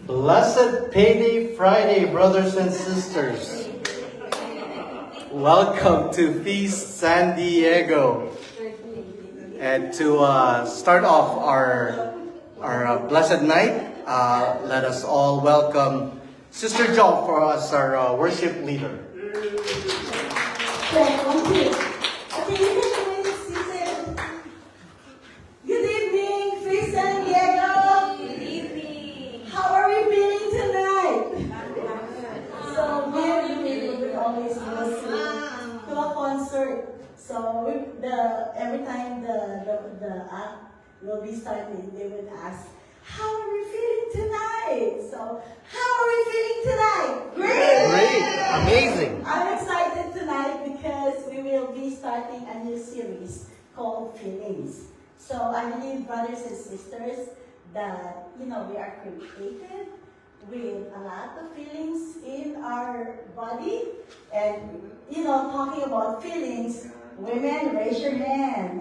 Blessed Payday Friday, brothers and sisters. Welcome to Feast San Diego. And to start off our blessed night, let us all welcome Sister Jo for us, our worship leader. Good evening, Feast San Diego. Good evening. How are we feeling tonight? So we always go to a concert. So every time the act will be starting, they would ask, "How are we feeling tonight?" So how are we feeling tonight? Great, amazing. I'm excited tonight because we will be starting a new series called Feelings. So I believe, brothers and sisters, that we are created with a lot of feelings in our body. And talking about feelings, women, raise your hand.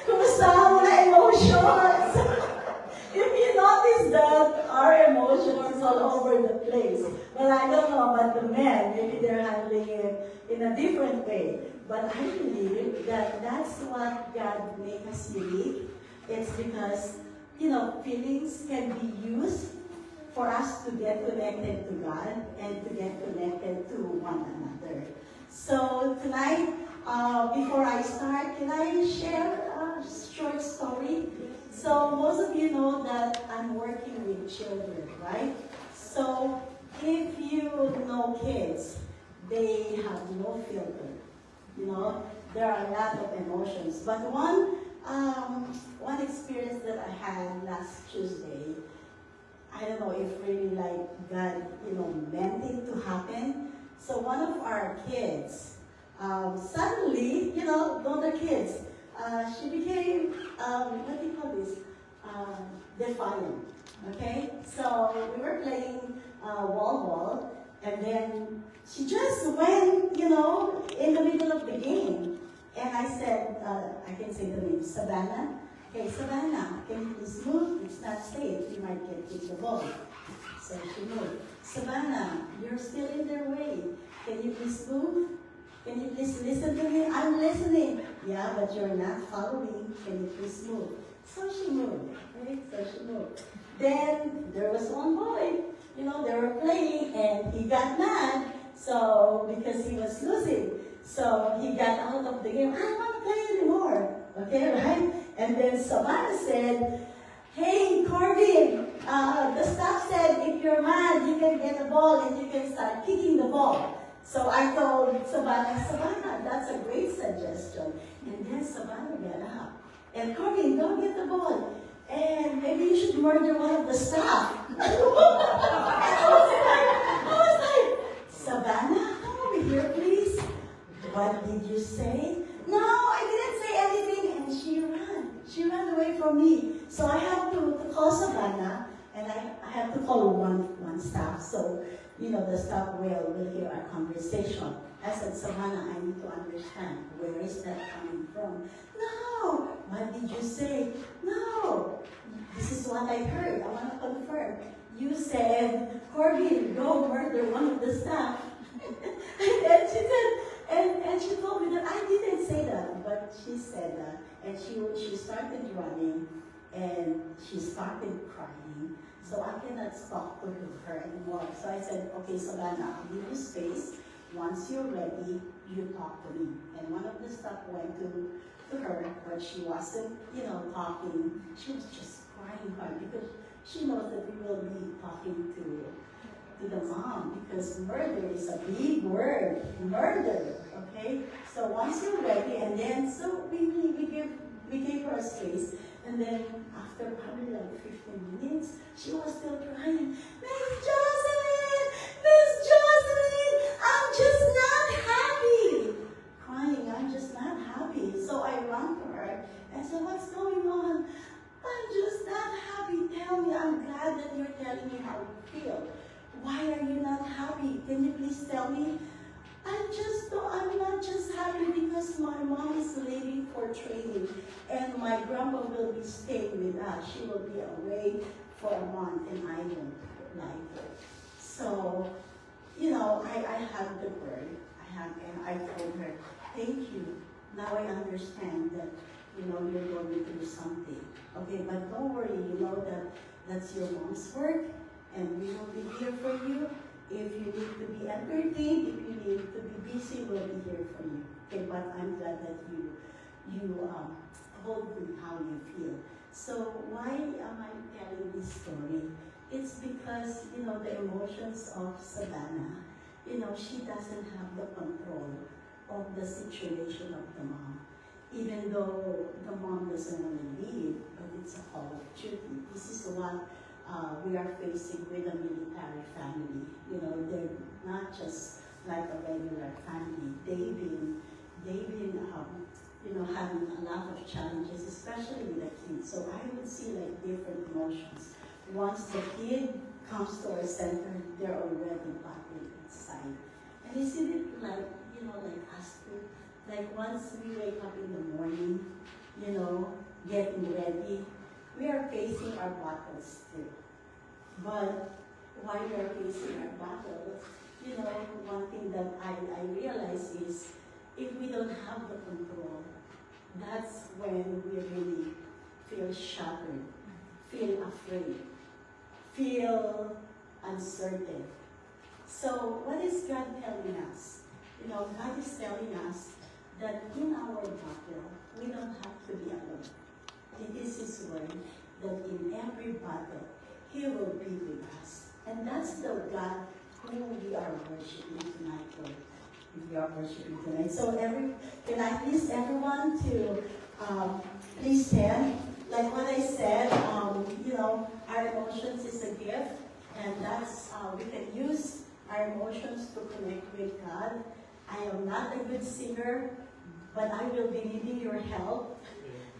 Kumusta ang mga emotions? If you notice that our emotions is all over the place. Well, I don't know about the men. Maybe they're handling it in a different way. But I believe that that's what God made us unique. It's because, feelings can be used for us to get connected to God and to get connected to one another. So tonight, before I start, can I share a short story? So most of you know that I'm working with children, right? So if you know kids, they have no filter. There are a lot of emotions. But one experience that I had last Tuesday, I don't know if really like God, meant it to happen. So one of our kids, suddenly, older kids, she became, what do you call this? Defiant. Okay? So we were playing wall, and then she just went, in the middle of the game. And I said, I can say the name, Savannah. Okay, Savannah, can you please move? It's not safe. You might get hit the ball. So she moved. Savannah, you're still in their way. Can you please move? Can you please listen to me? I'm listening. Yeah, but you're not following. Can you please move? So she moved. Right? So she moved. Then there was one boy. They were playing and he got mad. So because he was losing. So he got out of the game. I don't want to play anymore. Okay, right? And then Savannah said, "Hey, Corbin, the staff said if you're mad, you can get the ball and you can start kicking the ball." So I told Savannah, that's a great suggestion. And then Savannah got up. And Corbin, go get the ball. And maybe you should murder one of the staff. I was like, Savannah, come over here, please. What did you say? No, I didn't say anything. And she ran. She ran away from me. So I have to call Savannah, and I have to call one staff. So, the staff will hear our conversation. I said, Savannah, I need to understand. Where is that coming from? No. What did you say? No. This is what I heard. I want to confirm. You said, Corbin, go murder one of the staff. And she said, and she told me that I didn't say that, but she said that. And she started running, and she started crying. So I cannot talk to her anymore. So I said, okay, Savannah, I'll give you space. Once you're ready, you talk to me. And one of the staff went to her, but she wasn't, talking. She was just crying hard because she knows that we will be talking to the mom, because murder is a big word. Murder, okay? So once you're ready, and then so we gave her a space, and then after probably like 15 minutes, she was still crying. Miss Jocelyn, I'm just not happy. Crying, I'm just not happy. So I ran to her and said, what's going on? I'm just not happy. Tell me, I'm glad that you're telling me how you feel. Why are you not happy? Can you please tell me? I'm I'm not just happy because my mom is leaving for training and my grandma will be staying with us. She will be away for a month and I don't like it. So, I had the word. And I told her, thank you. Now I understand that, you're going through something. Okay, but don't worry, that's your mom's work and we will be here for you. If you need to be entertained, if you need to be busy, we'll be here for you. Okay, but I'm glad that you told me how you feel. So why am I telling this story? It's because, the emotions of Savannah, she doesn't have the control of the situation of the mom. Even though the mom doesn't want to leave, but it's a call of duty. This is what we are facing with a military family. They're not just like a regular family. They've been having a lot of challenges, especially with the kids. So I would see like different emotions. Once the kid comes to our center, they're already battling inside. And isn't it like, like us too? Like once we wake up in the morning, getting ready, we are facing our battles too. But while we are facing our battles, one thing that I realize is if we don't have the control, that's when we really feel shattered, feel afraid, feel uncertain. So what is God telling us? God is telling us that in our battle, we don't have to be alone. It is His word that in every battle, He will be with us. And that's the God who we are worshiping tonight, Lord. We are worshiping tonight. So can I please everyone to please stand. Like what I said, our emotions is a gift, and that's we can use our emotions to connect with God. I am not a good singer, but I will be needing your help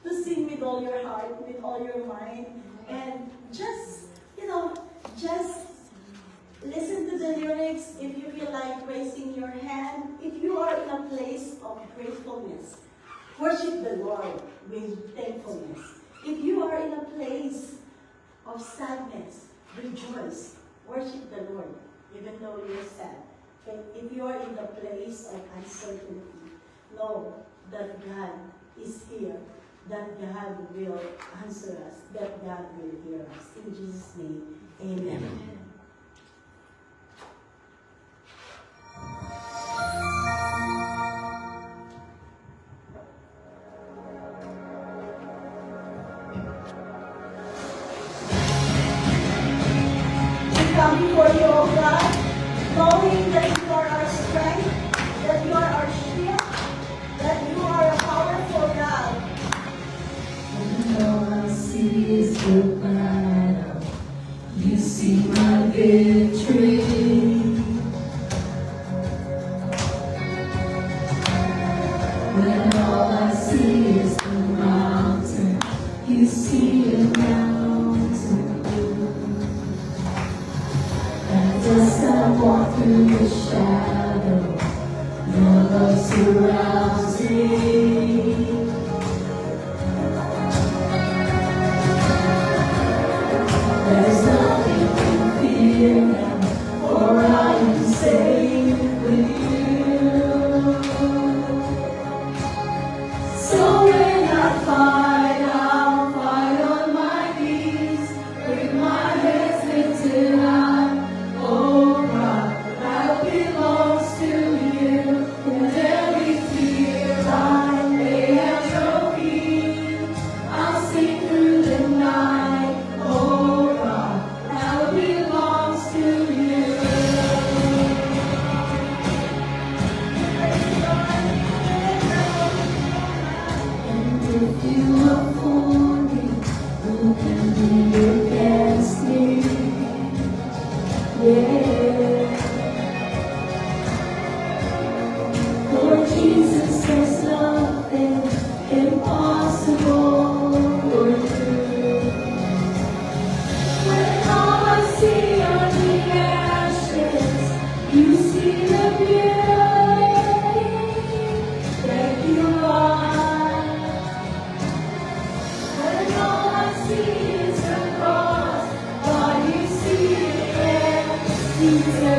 to sing with all your heart, with all your mind, and just listen to the lyrics. If you feel like raising your hand, if you are in a place of gratefulness, worship the Lord with thankfulness. If you are in a place of sadness, rejoice. Worship the Lord, even though you're sad. Okay? If you are in the place of uncertainty, know that God is here, that God will answer us, that God will hear us. In Jesus' name, amen. We come before you, O God, knowing that you are our strength, that you are our shield, that you are a powerful God. And all I see is the battle. You see my victory. When all I see is the mountain, you see a mountain view. And as I walk through the shadow, your love surrounds me. There's nothing to fear now, for I am safe with you. So when I fight, I'll fight on my knees, with my hands lifted high. Oh God, that belongs to you, and every fear I lay at your feet. I'll sing through the night. Oh God, that belongs to you. And if you are for me, who can be against me? Yeah. For Jesus, there's nothing impossible for you. When all I see are the ashes, you see the beauty. sees the cross, God, you see it, sees the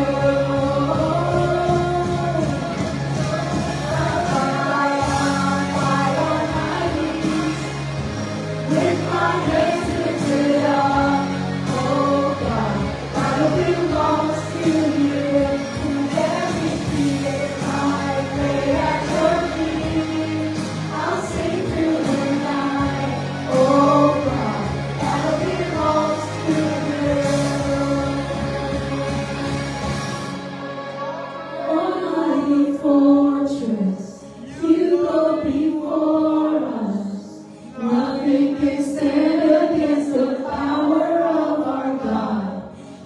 with my hands lifted up, oh God, battle belongs to you. In every fear I lay at your feet, I'll sing through the night, oh God, battle belongs to you. Almighty fortress, you go before us. Nothing can stand against the power of our God.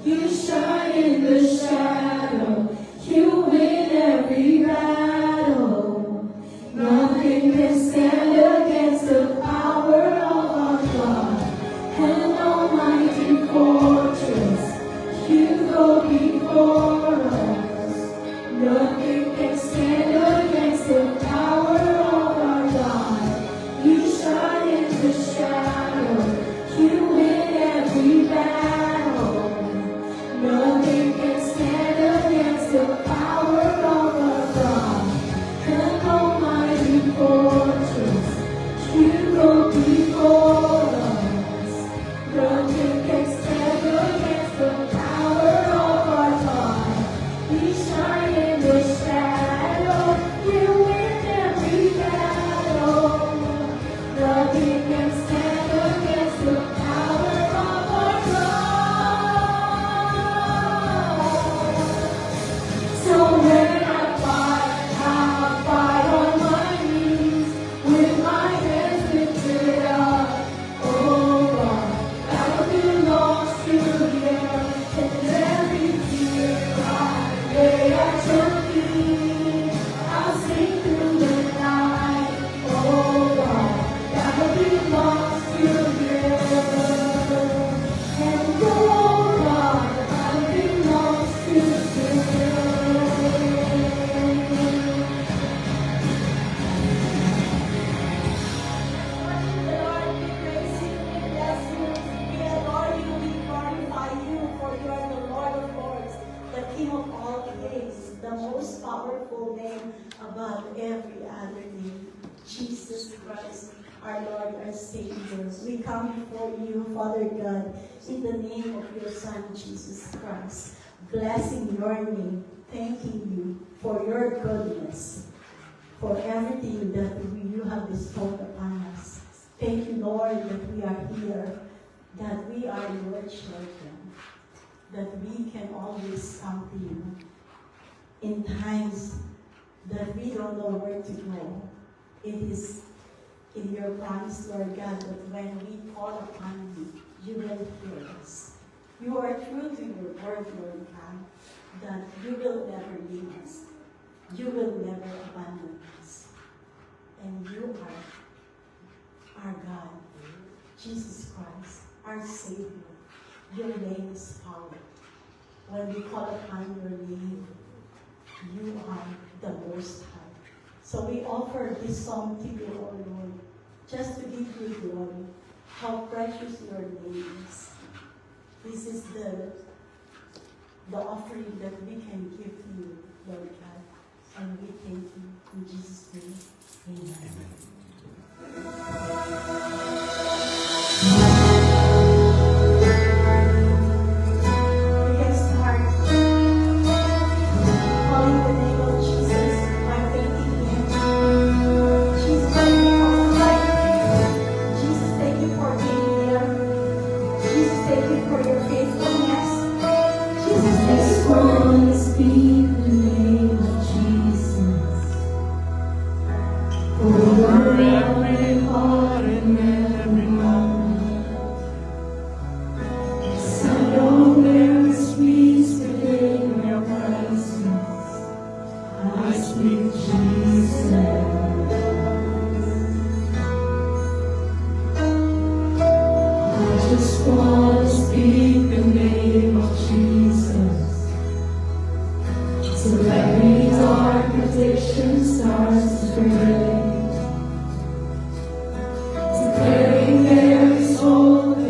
You shine in the shadow, you win every battle. Nothing can stand against the power of our God. And almighty fortress, you go before us. Nothing can stand against the power of our God. You shine in the shadow, you win every battle. Nothing can stand against the power of our God. An almighty fortress, you go before us. Nothing can stand against the power of our God. We shine in the shadow, you win every battle. Nothing can stand against the power of our God. So when I fight on my knees with my hands lifted up. Oh God, battle belongs to you. And every tear I lay at your feet, I'll sing through the night. Oh God, battle belongs to you. And oh God, battle belongs to you. Lord, we praise you, we bless you, we adore you, we glorify you, for you are the Lord of Lords, the King of all kings, the most powerful name above every other name, Jesus Christ, our Lord, our Savior. We come before you, Father God, in the name of your Son, Jesus Christ, blessing your name, thanking you for your goodness, for everything that you have bestowed upon us. Thank you, Lord, that we are here, that we are your children, that we can always come to you in times that we don't know where to go. It is in your promise, Lord God, that when we call upon you, you will hear us. You are true to your word, Lord God, that you will never leave us. You will never abandon us. And you are our God, Jesus Christ, our Savior. Your name is power. When we call upon your name, you are the Most High. So we offer this song to you, O Lord, just to give you glory, how precious your name is. This is the offering that we can give to you, Lord God. And we thank you in Jesus' name. Amen. We can start calling the name of Jesus by thanking Him. Jesus, thank you for life. Jesus, thank you for being here. Jesus, thank you for your faithfulness. Jesus, thank you for your Speak the name of Jesus over every heart and every mind. Sound of very sweet within your presence. I speak Jesus. I just want to speak the name of Jesus. So every dark addiction starts to break. Declaring there is hope.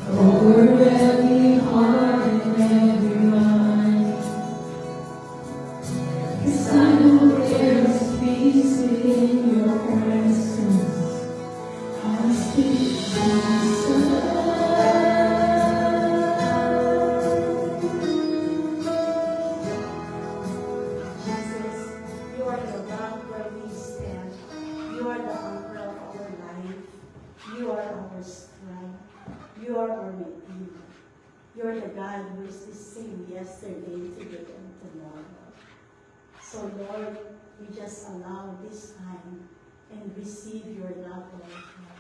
over every heart and every mind. 'Cause I know there is peace within your presence. I speak Jesus. Jesus, you are the rock where we stand. You are the anchor of our life. You are our strength. You are our Redeemer. You are the God who is the same yesterday, today, and tomorrow. So Lord, we just allow this time and receive your love right now.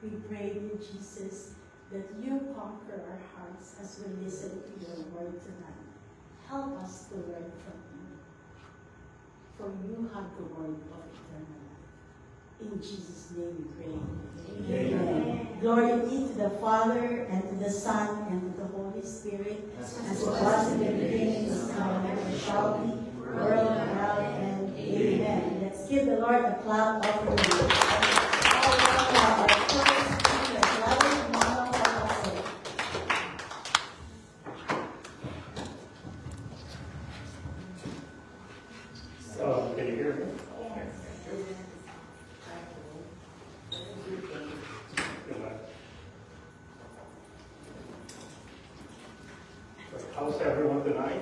We pray, dear Jesus, that you conquer our hearts as we listen to your word tonight. Help us to learn from you. For you have the word of eternal life. In Jesus' name we pray. Amen. Glory be to the Father, and to the Son, and to the Holy Spirit, as it was in the beginning, is now, and ever shall be, world without end. Amen. Let's give the Lord a clap offering. Our first speaker, Brother Mama Papaso. Can you hear me? How's everyone tonight?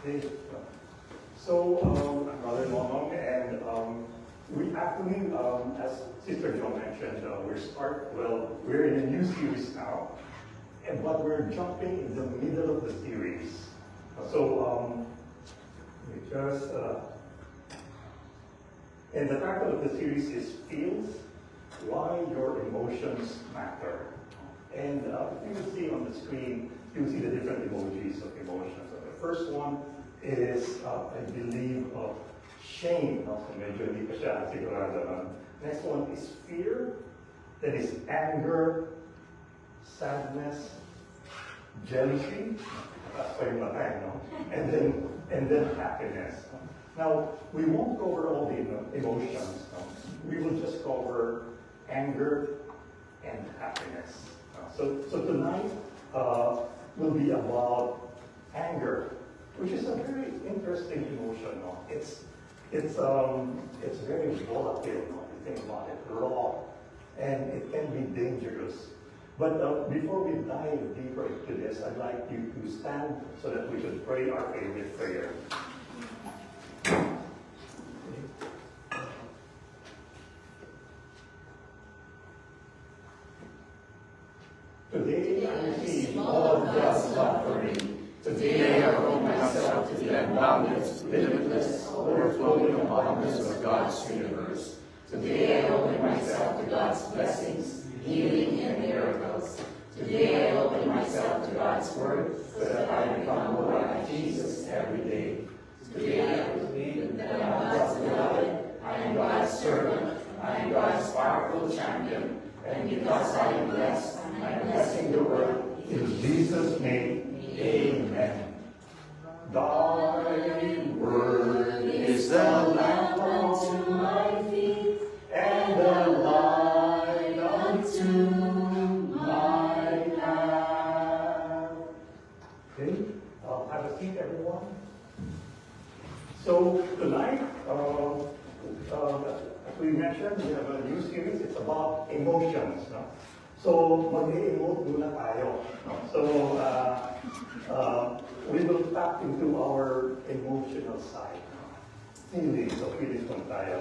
Hey, so, I'm Brother Momong, and we actually, as Sister Jo mentioned, we're in a new series now, but we're jumping in the middle of the series. So, and the title of the series is Feels Why Your Emotions Matter. And if you see on the screen, you'll see the different emojis of emotions. So the first one is, I believe, of shame. Medyo hindi pa siya sigurado. Next one is fear. Then is anger, sadness, jealousy. That's pa yung matay, no? And then happiness. Now, we won't cover all the emotions. No? We will just cover anger and happiness. So tonight will be about anger, which is a very interesting emotion. No? It's very volatile. No? You think about it, raw, and it can be dangerous. But before we dive deeper into this, I'd like you to stand so that we can pray our favorite prayer. Today I receive all of God's love for me. Today I open myself to the boundless, limitless, overflowing abundance of God's universe. Today I open myself to God's blessings, healing, and miracles. Today I open myself to God's word so that I become more like Jesus every day. Today I believe that I am God's beloved, I am God's servant, I am God's powerful champion, and because I am blessed, I am blessing the world. In Jesus' name, amen. Thy word Is the lamp unto my feet, and the light unto my path. Okay, have a seat, everyone. So tonight, as we mentioned, we have a new series. It's about emotions. No? So mag-emote muna tayo. No? So we will tap into our emotional side. No? Feelings muna tayo.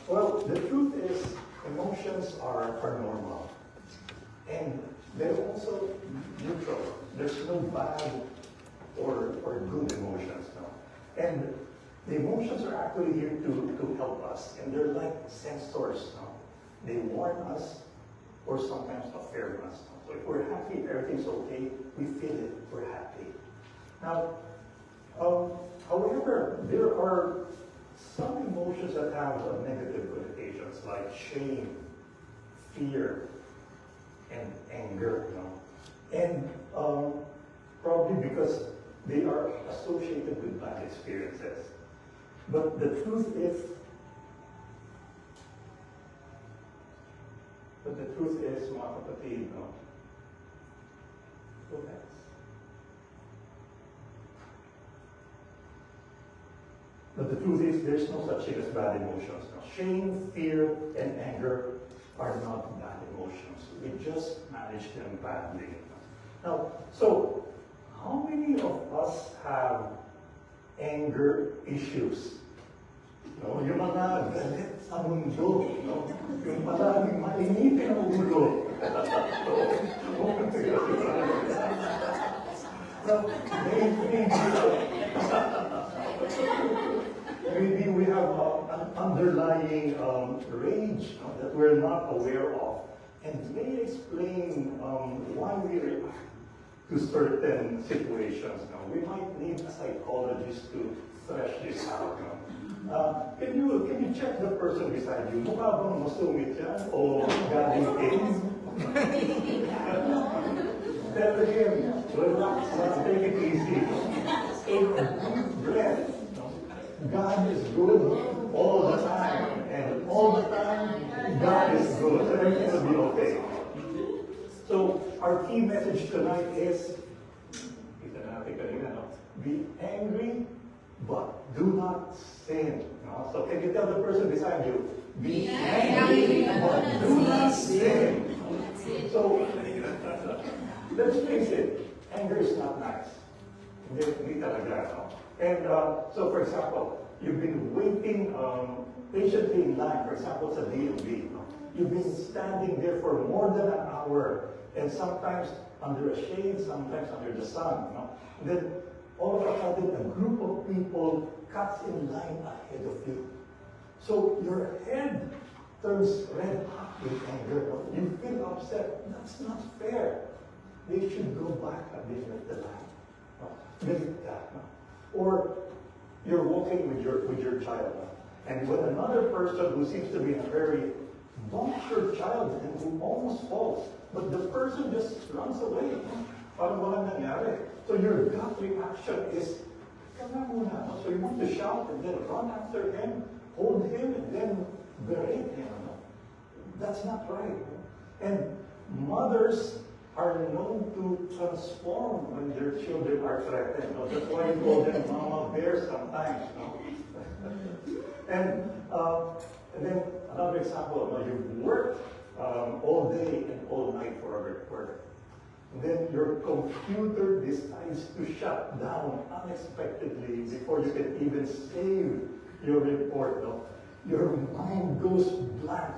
Well, the truth is, emotions are normal. And they're also neutral. There's no bad or good emotions. No? And the emotions are actually here to help us. And they're like sensors. No? They warn us or sometimes affirm us. No? So if we're happy, if everything's okay, we feel it, we're happy. Now, however, there are some emotions that have negative connotations, like shame, fear, and anger. You know? And probably because they are associated with bad experiences. But the truth is, truth is, mga kapatid, no? Go next. But the truth is, there's no such thing as bad emotions. No? Shame, fear, and anger are not bad emotions. We just manage them badly. Now, so, how many of us have anger issues? No, yung mga galit sa mundo, no? Yung palaging mainitin ang ulo. So, maybe we have an underlying rage that we're not aware of, and may explain why we react to certain situations. Now, we might need a psychologist to thresh this out. Can you check the person beside you? Mukha bang masungit yan o galing things? Tell him, relax, take it easy. Take a deep breath. God is good all the time, and all the time, God is good. Everything will be okay. So, our key message tonight is, be angry, but do not sin. No? So, can you tell the person beside you, be angry, but do not sin. So, let's face it, anger is not nice. Hindi talaga, no? And so, for example, you've been waiting patiently in line, for example, sa DMV. No? You've been standing there for more than an hour, and sometimes under a shade, sometimes under the sun. No? And then, all of a sudden, a group of people cuts in line ahead of you. So your head turns red hot with anger. No? You feel upset. That's not fair. They should go back a bit at the line. No? Limit that. No? Or you're walking with your child, and when another person who seems to be in a hurry bumps your child and who almost falls, but the person just runs away. Parang walang nangyari. So your gut reaction is, kama muna. So you want to shout and then run after him, hold him, and then berate him. That's not right. And mothers are known to transform when their children are threatened. That's why you call them mama bear sometimes. And then another example, you've worked all day and all night for a report. Then your computer decides to shut down unexpectedly before you can even save your report. No? Your mind goes blank.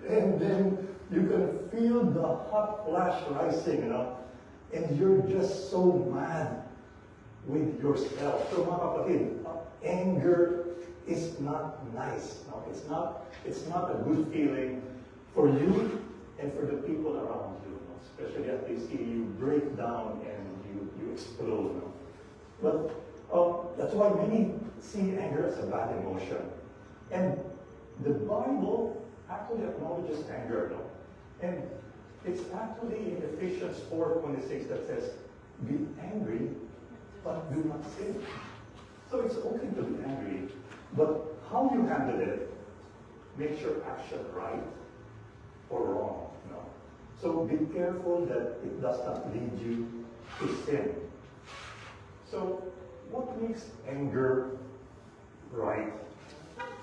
And then you can feel the hot flash rising, and you're just so mad with yourself. So mga kapatid, anger is not nice. No? It's not a good feeling for you and for the people around you. Especially as they see you break down and you explode. No? But that's why many see anger as a bad emotion. And the Bible actually acknowledges anger. No? And it's actually in Ephesians 4:26 that says, be angry, but do not sin. So it's okay to be angry, but how you handle it makes your action right or wrong. No? So be careful that it does not lead you to sin. So what makes anger right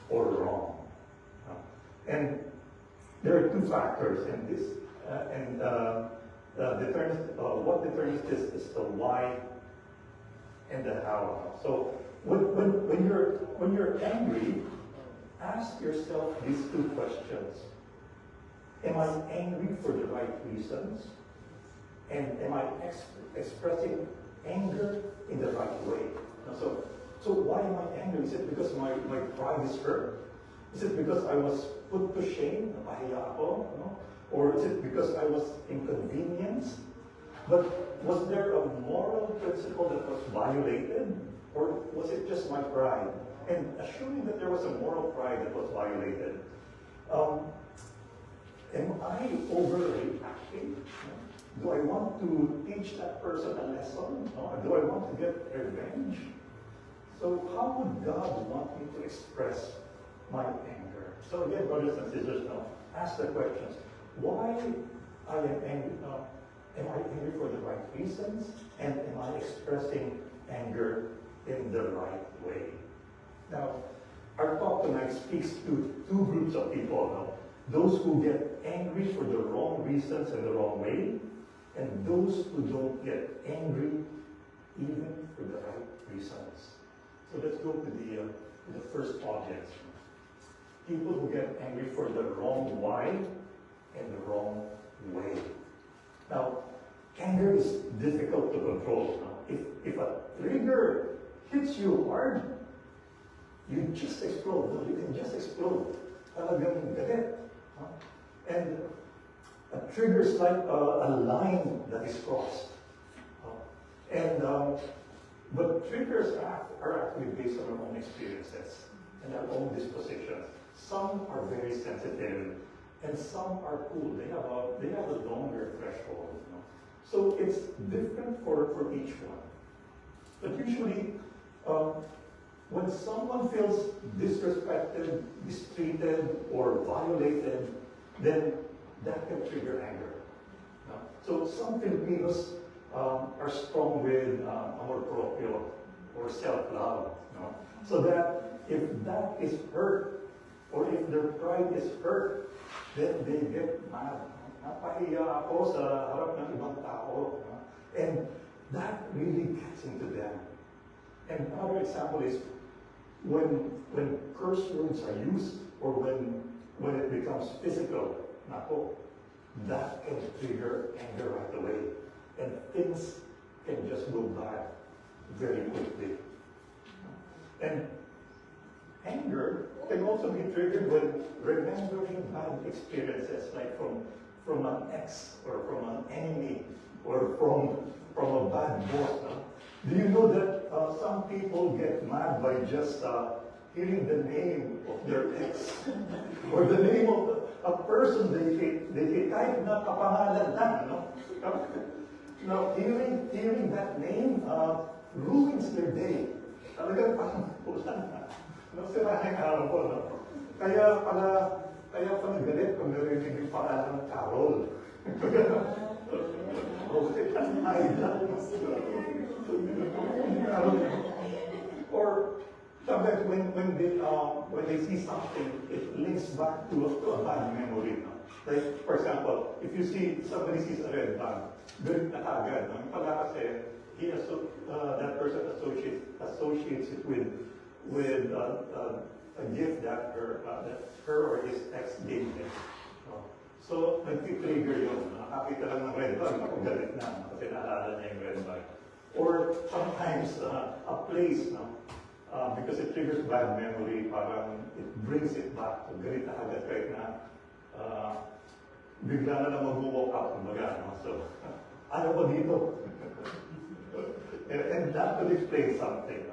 or wrong? And there are two factors in this, what determines this is the why and the how. So when you're angry, ask yourself these two questions. Am I angry for the right reasons? And am I expressing anger in the right way? So why am I angry? Is it because my pride is hurt? Is it because I was put to shame? Napahiya ako? Or is it because I was inconvenienced? But was there a moral principle that was violated? Or was it just my pride? And assuming that there was a moral pride that was violated, am I overreacting? Do I want to teach that person a lesson? Do I want to get revenge? So how would God want me to express my anger? So again, brothers and sisters, ask the questions. why I am angry. Am I angry for the right reasons? And am I expressing anger in the right way? Now, our talk tonight speaks to two groups of people. Those who get angry for the wrong reasons and the wrong way, and those who don't get angry even for the right reasons. So let's go to the first audience. People who get angry for the wrong why and the wrong way. Now, anger is difficult to control. If a trigger hits you hard, you just explode. No, you can just explode. Talagang galit. And a trigger is like a line that is crossed. But triggers are actually based on our own experiences and our own dispositions. Some are very sensitive, and some are cool. They have a longer threshold. So it's different for each one. But usually, when someone feels disrespected, mistreated, or violated, then that can trigger anger. So some Filipinos are strong with amor propio or self-love. So that if that is hurt, or if their pride is hurt, then they get mad. Napahiya ako sa harap ng ibang tao. And that really gets into them. And another example is when curse words are used, or when it becomes physical, nako, that can trigger anger right away. And things can just go bad very quickly. And anger can also be triggered when remembering bad experiences, like from an ex, or from an enemy, or from a bad boss. Do you know that some people get mad by just hearing the name of their ex, or the name of a person they hate? Kahit na kapangalan lang, no? Now, hearing that name ruins their day. Talagang parang kulang na. Sirahin araw ko, no? Kaya pala galit kung narinig yung pangalan ng Carol. Or sometimes when they see something, it links back to a bad memory. No? Like, for example, if you see somebody sees a red bag, galit na kagad. No? Pala kasi that person associates it with a gift that her or his ex gave him. So, nag-trigger yun. Nakakita lang ng red bag, ako galit na, kasi naalala niya yung red bag. Or sometimes, a place, because it triggers bad memory, parang it brings it back. So, galit na agad kahit na bigla na lang mag-walk out, kumbaga. So, ano ba dito? and that could explain something.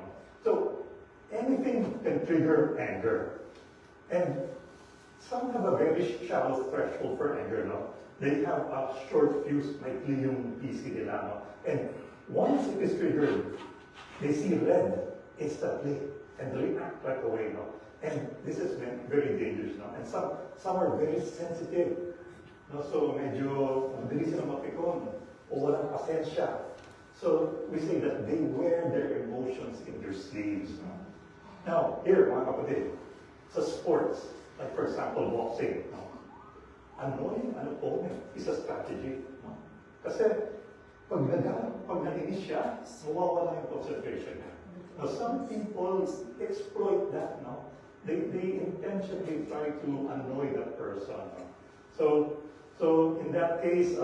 So, anything can trigger anger. And some have a very shallow threshold for anger. They have a short fuse, like yung PC nila. And once it is triggered, they see red instantly and react right away. And this is very dangerous. And some are very sensitive. So medyo mabilis na mapikon o walang pasensya. So we say that they wear their emotions in their sleeves. Now, here, mga kapatid, sa sports, like for example, boxing, annoying an opponent is a strategy. Kasi pag nainis siya, mawawala yung concentration niya. Now, some people exploit that. They intentionally try to annoy that person. So in that case,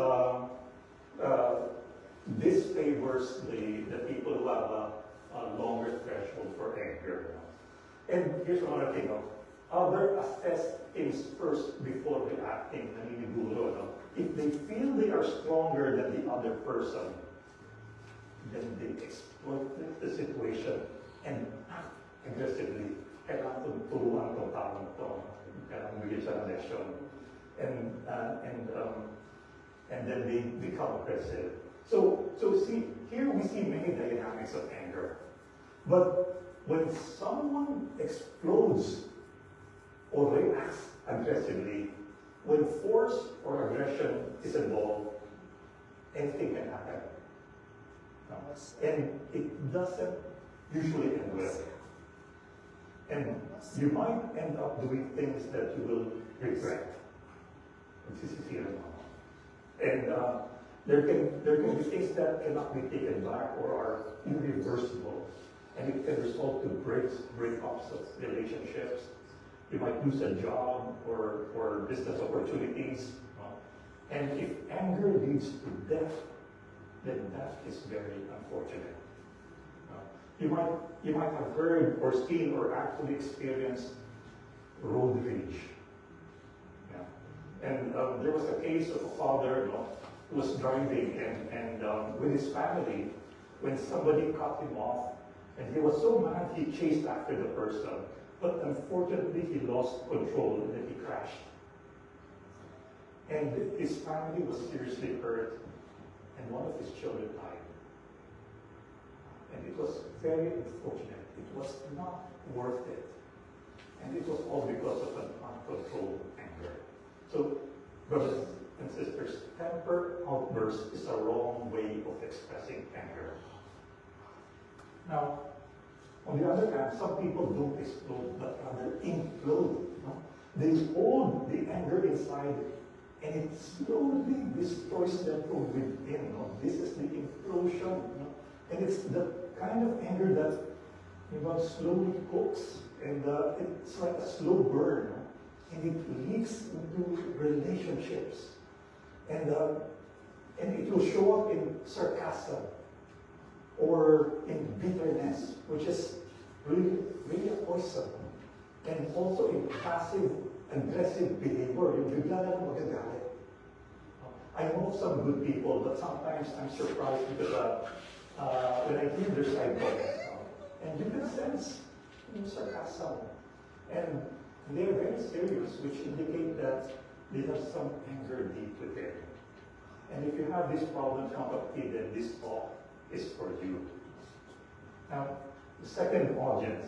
this favors the people who have a longer threshold for anger. And here's another thing. Others assess things first before reacting. If they feel they are stronger than the other person, then they exploit the situation and act aggressively. Kailangan turuan itong taong ito. Kailangan bigyan siya ng leksyon. And then they become aggressive. So see, here we see many dynamics of anger. But when someone explodes or reacts aggressively, when force or aggression is involved, anything can happen. And it doesn't usually end well. And you might end up doing things that you will regret. And there can be things that cannot be taken back or are irreversible. And it can result to breakups of relationships. You might lose a job or business opportunities. And if anger leads to death, then that is very unfortunate. You might have heard or seen or actually experienced road rage. And there was a case of a father who was driving and with his family when somebody cut him off, and he was so mad he chased after the person, but unfortunately he lost control and then he crashed. And his family was seriously hurt, and one of his children died. And it was very unfortunate. It was not worth it. And it was all because of an uncontrolled anger. So, brothers and sisters, temper outburst is a wrong way of expressing anger. Now, on the other hand, some people don't explode, but rather implode. They hold the anger inside, and it slowly destroys them from within. This is the implosion. And it's the kind of anger that slowly cooks, and it's like a slow burn. And it leaks into relationships. And it will show up in sarcasm or in bitterness, which is really, really a poison. And also in passive, aggressive behavior. Yung bigla na lang magagalit. I know some good people, but sometimes I'm surprised because when I hear their side comments, and you can sense sarcasm. And they're very serious, which indicate that they have some anger deep within. And if you have this problem, then this talk is for you. Now, the second audience,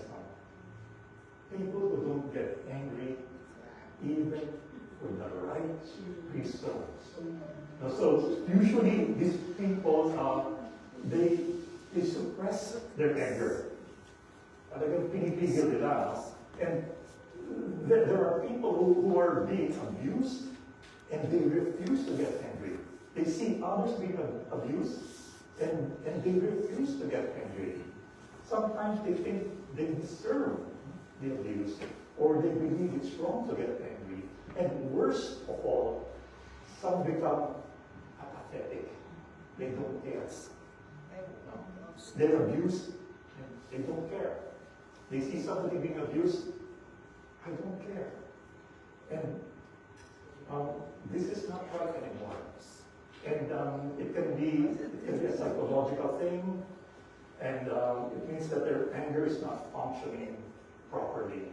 people who don't get angry even for the right reasons. Now, so usually these people, they suppress their anger. Talagang pinipigil nila. And there are people who are being abused and they refuse to get angry. They see others being abused and they refuse to get angry. Sometimes they think they deserve the abuse or they believe it's wrong to get angry. And worst of all, some become apathetic. They don't care. They're abused and they don't care. They see somebody being abused, I don't care. And this is not right anymore. And it can be a psychological thing, and it means that their anger is not functioning properly.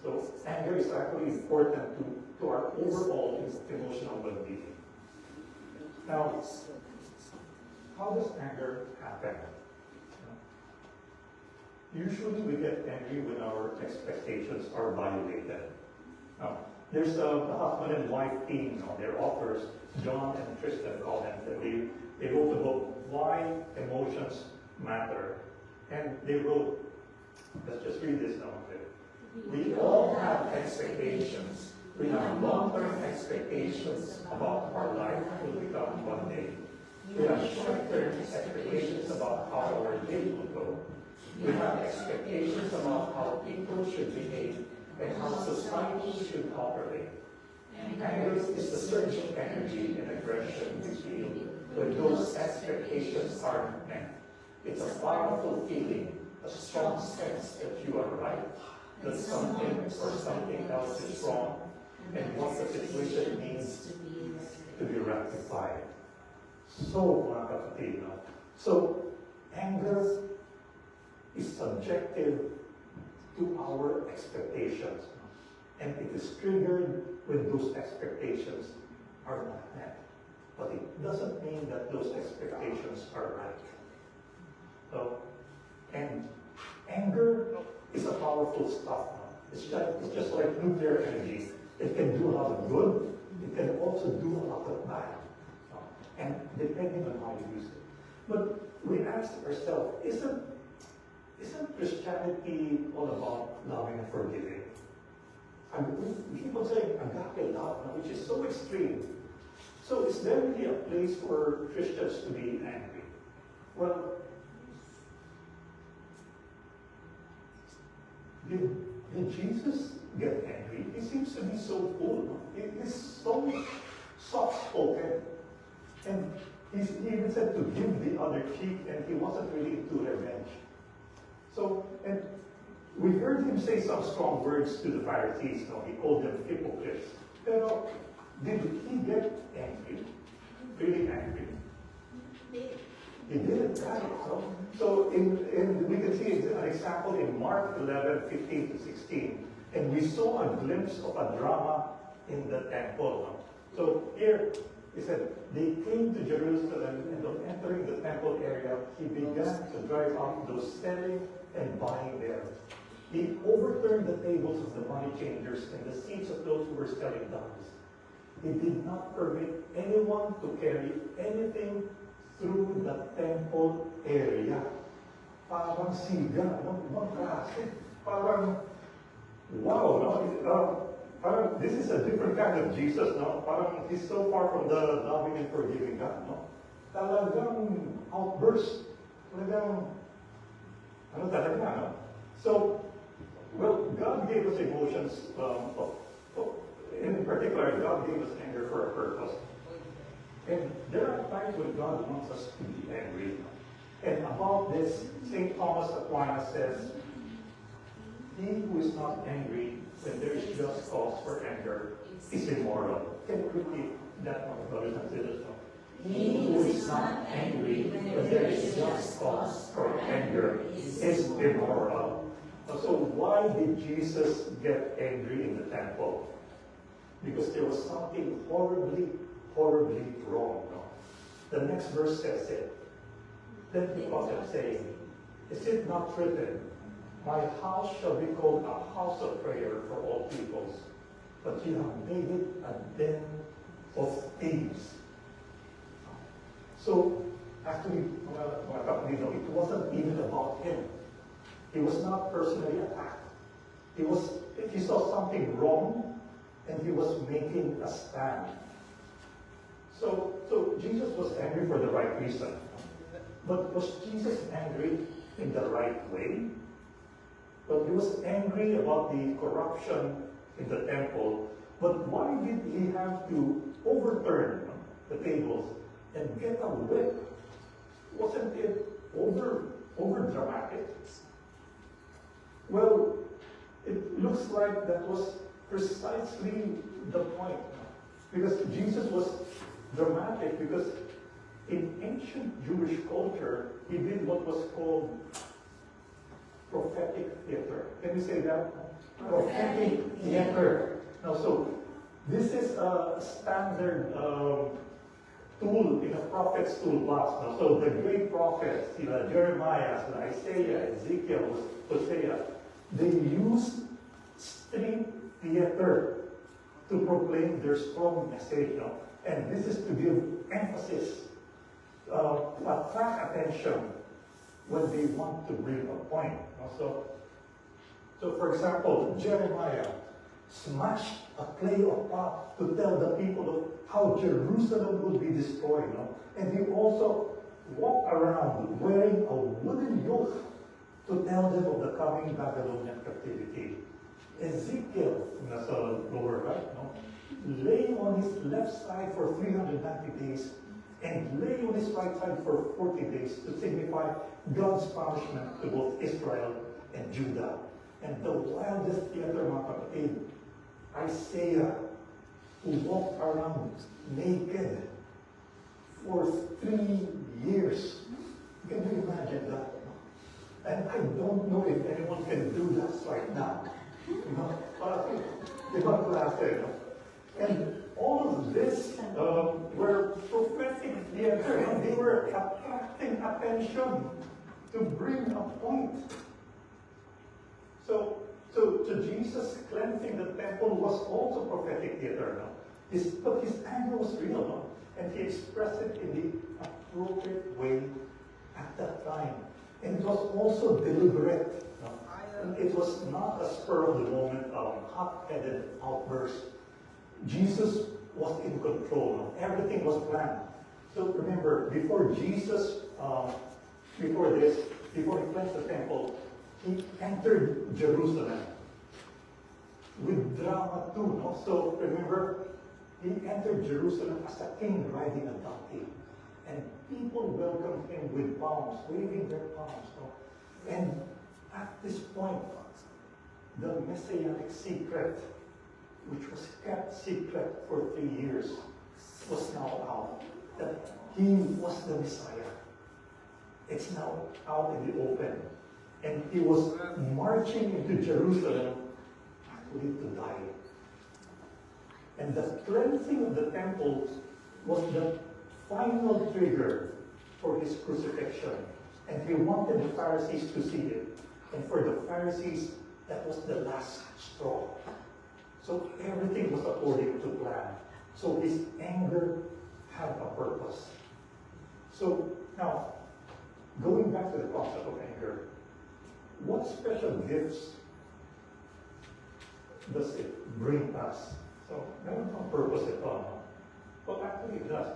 So anger is actually important to our overall emotional well-being. Now, how does anger happen? Usually we get angry when our expectations are violated. Now, there's a husband and wife team, they're authors, John and Tristan Collins, and they wrote a book, Why Emotions Matter. And they wrote, let's just read this now. We all have expectations. We have long-term expectations about our life will become one day. We have short-term expectations about how our day will go. We have expectations about how people should behave and how society should operate. Anger is the surge of energy and aggression we feel when those expectations aren't met. It's a powerful feeling, a strong sense that you are right, that something or something else is wrong, and what the situation needs to be rectified. So, mga kapatid, so anger is subjective to our expectations. And it is triggered when those expectations are not met. But it doesn't mean that those expectations are right. So, and anger is a powerful stuff. It's just like nuclear energy. It can do a lot of good it can also do a lot of bad. And depending on how you use it. But we ask ourselves, isn't Christianity all about loving and forgiving? And people say agape love, which is so extreme. So is there really a place for Christians to be angry? Well, did Jesus get angry? He seems to be so cool. He's so soft-spoken. And he even said to give the other cheek, and he wasn't really into revenge. So, and we heard him say some strong words to the Pharisees. No? He called them hypocrites. Pero, did he get angry? Really angry? He did, right? So we can see an example in Mark 11:15 to 16. And we saw a glimpse of a drama in the temple. No? So here, he said, they came to Jerusalem, and on entering the temple area, he began to drive out those selling and buying there. He overturned the tables of the money changers and the seats of those who were selling doves. He did not permit anyone to carry anything through the temple area. Parang siga, no? Parang, wow, no? Parang, this is a different kind of Jesus, no? Parang he's so far from the loving and forgiving God, no? Talagang outburst. Talagang, ano talaga, no? So, well, God gave us emotions, in particular, God gave us anger for a purpose. And there are times when God wants us to be angry. And about this, St. Thomas Aquinas says, he who is not angry when there is just cause for anger is immoral. Can you repeat that one, brothers and sisters? He who is not angry when there is just cause for anger is immoral. So why did Jesus get angry in the temple? Because there was something horribly wrong. No? The next verse says it. Then the prophet saying, is it not written, my house shall be called a house of prayer for all peoples, but you have made it a den of thieves. So, actually, it wasn't even about him. He was not personally attacked. He saw something wrong, and he was making a stand. So Jesus was angry for the right reason. But was Jesus angry in the right way? But he was angry about the corruption in the temple. But why did he have to overturn the tables and get a whip? Wasn't it over dramatic? Well, it looks like that was precisely the point. Because Jesus was dramatic, because in ancient Jewish culture, he did what was called prophetic theater. Can you say that? Prophetic theater. Now, so this is a standard tool in a prophet's toolbox. Now, so the great prophets, Jeremiah, Isaiah, Ezekiel, Hosea, they used street theater to proclaim their strong message. No? And this is to give emphasis, attract attention when they want to bring a point. So for example, Jeremiah smashed a clay pot to tell the people of how Jerusalem would be destroyed. And he also walked around wearing a wooden yoke to tell them of the coming Babylonian captivity. Ezekiel, that's the lower right, lay on his left side for 390 days and lay on his right side for 40 days to signify God's punishment to both Israel and Judah. And the wildest theater, mga kapatid, Isaiah, who walked around naked for 3 years. Can you imagine that? And I don't know if anyone can do that right now. And all of this were prophetic theater, and they were attracting attention to bring a point. So to Jesus, cleansing the temple was also prophetic theater. But his anger was real, no? And he expressed it in the appropriate way at that time. And it was also deliberate. No? And it was not a spur of the moment, hot-headed outburst. Jesus was in control. No? Everything was planned. So remember, before Jesus, before he cleansed the temple, he entered Jerusalem with drama too. No? So remember, he entered Jerusalem as a king riding a donkey. And people welcomed him with palms, waving their palms. No? And at this point, the messianic secret, which was kept secret for 3 years, was now out. That he was the Messiah. It's now out in the open. And he was marching into Jerusalem actually to die. And the cleansing of the temple was the final trigger for his crucifixion. And he wanted the Pharisees to see it. And for the Pharisees, that was the last straw. So everything was according to plan. So his anger had a purpose. So now, going back to the concept of anger, what special gifts does it bring us? So, never on purpose at all. Well, actually it does.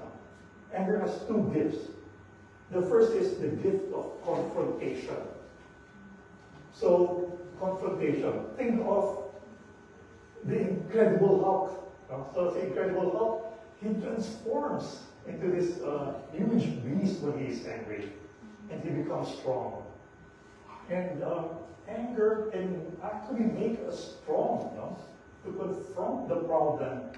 Anger has two gifts. The first is the gift of confrontation. So, confrontation. Think of the Incredible Hulk. So, the Incredible Hulk, he transforms into this huge beast when he is angry. And he becomes strong. And anger can actually make us strong, no? To confront the problem.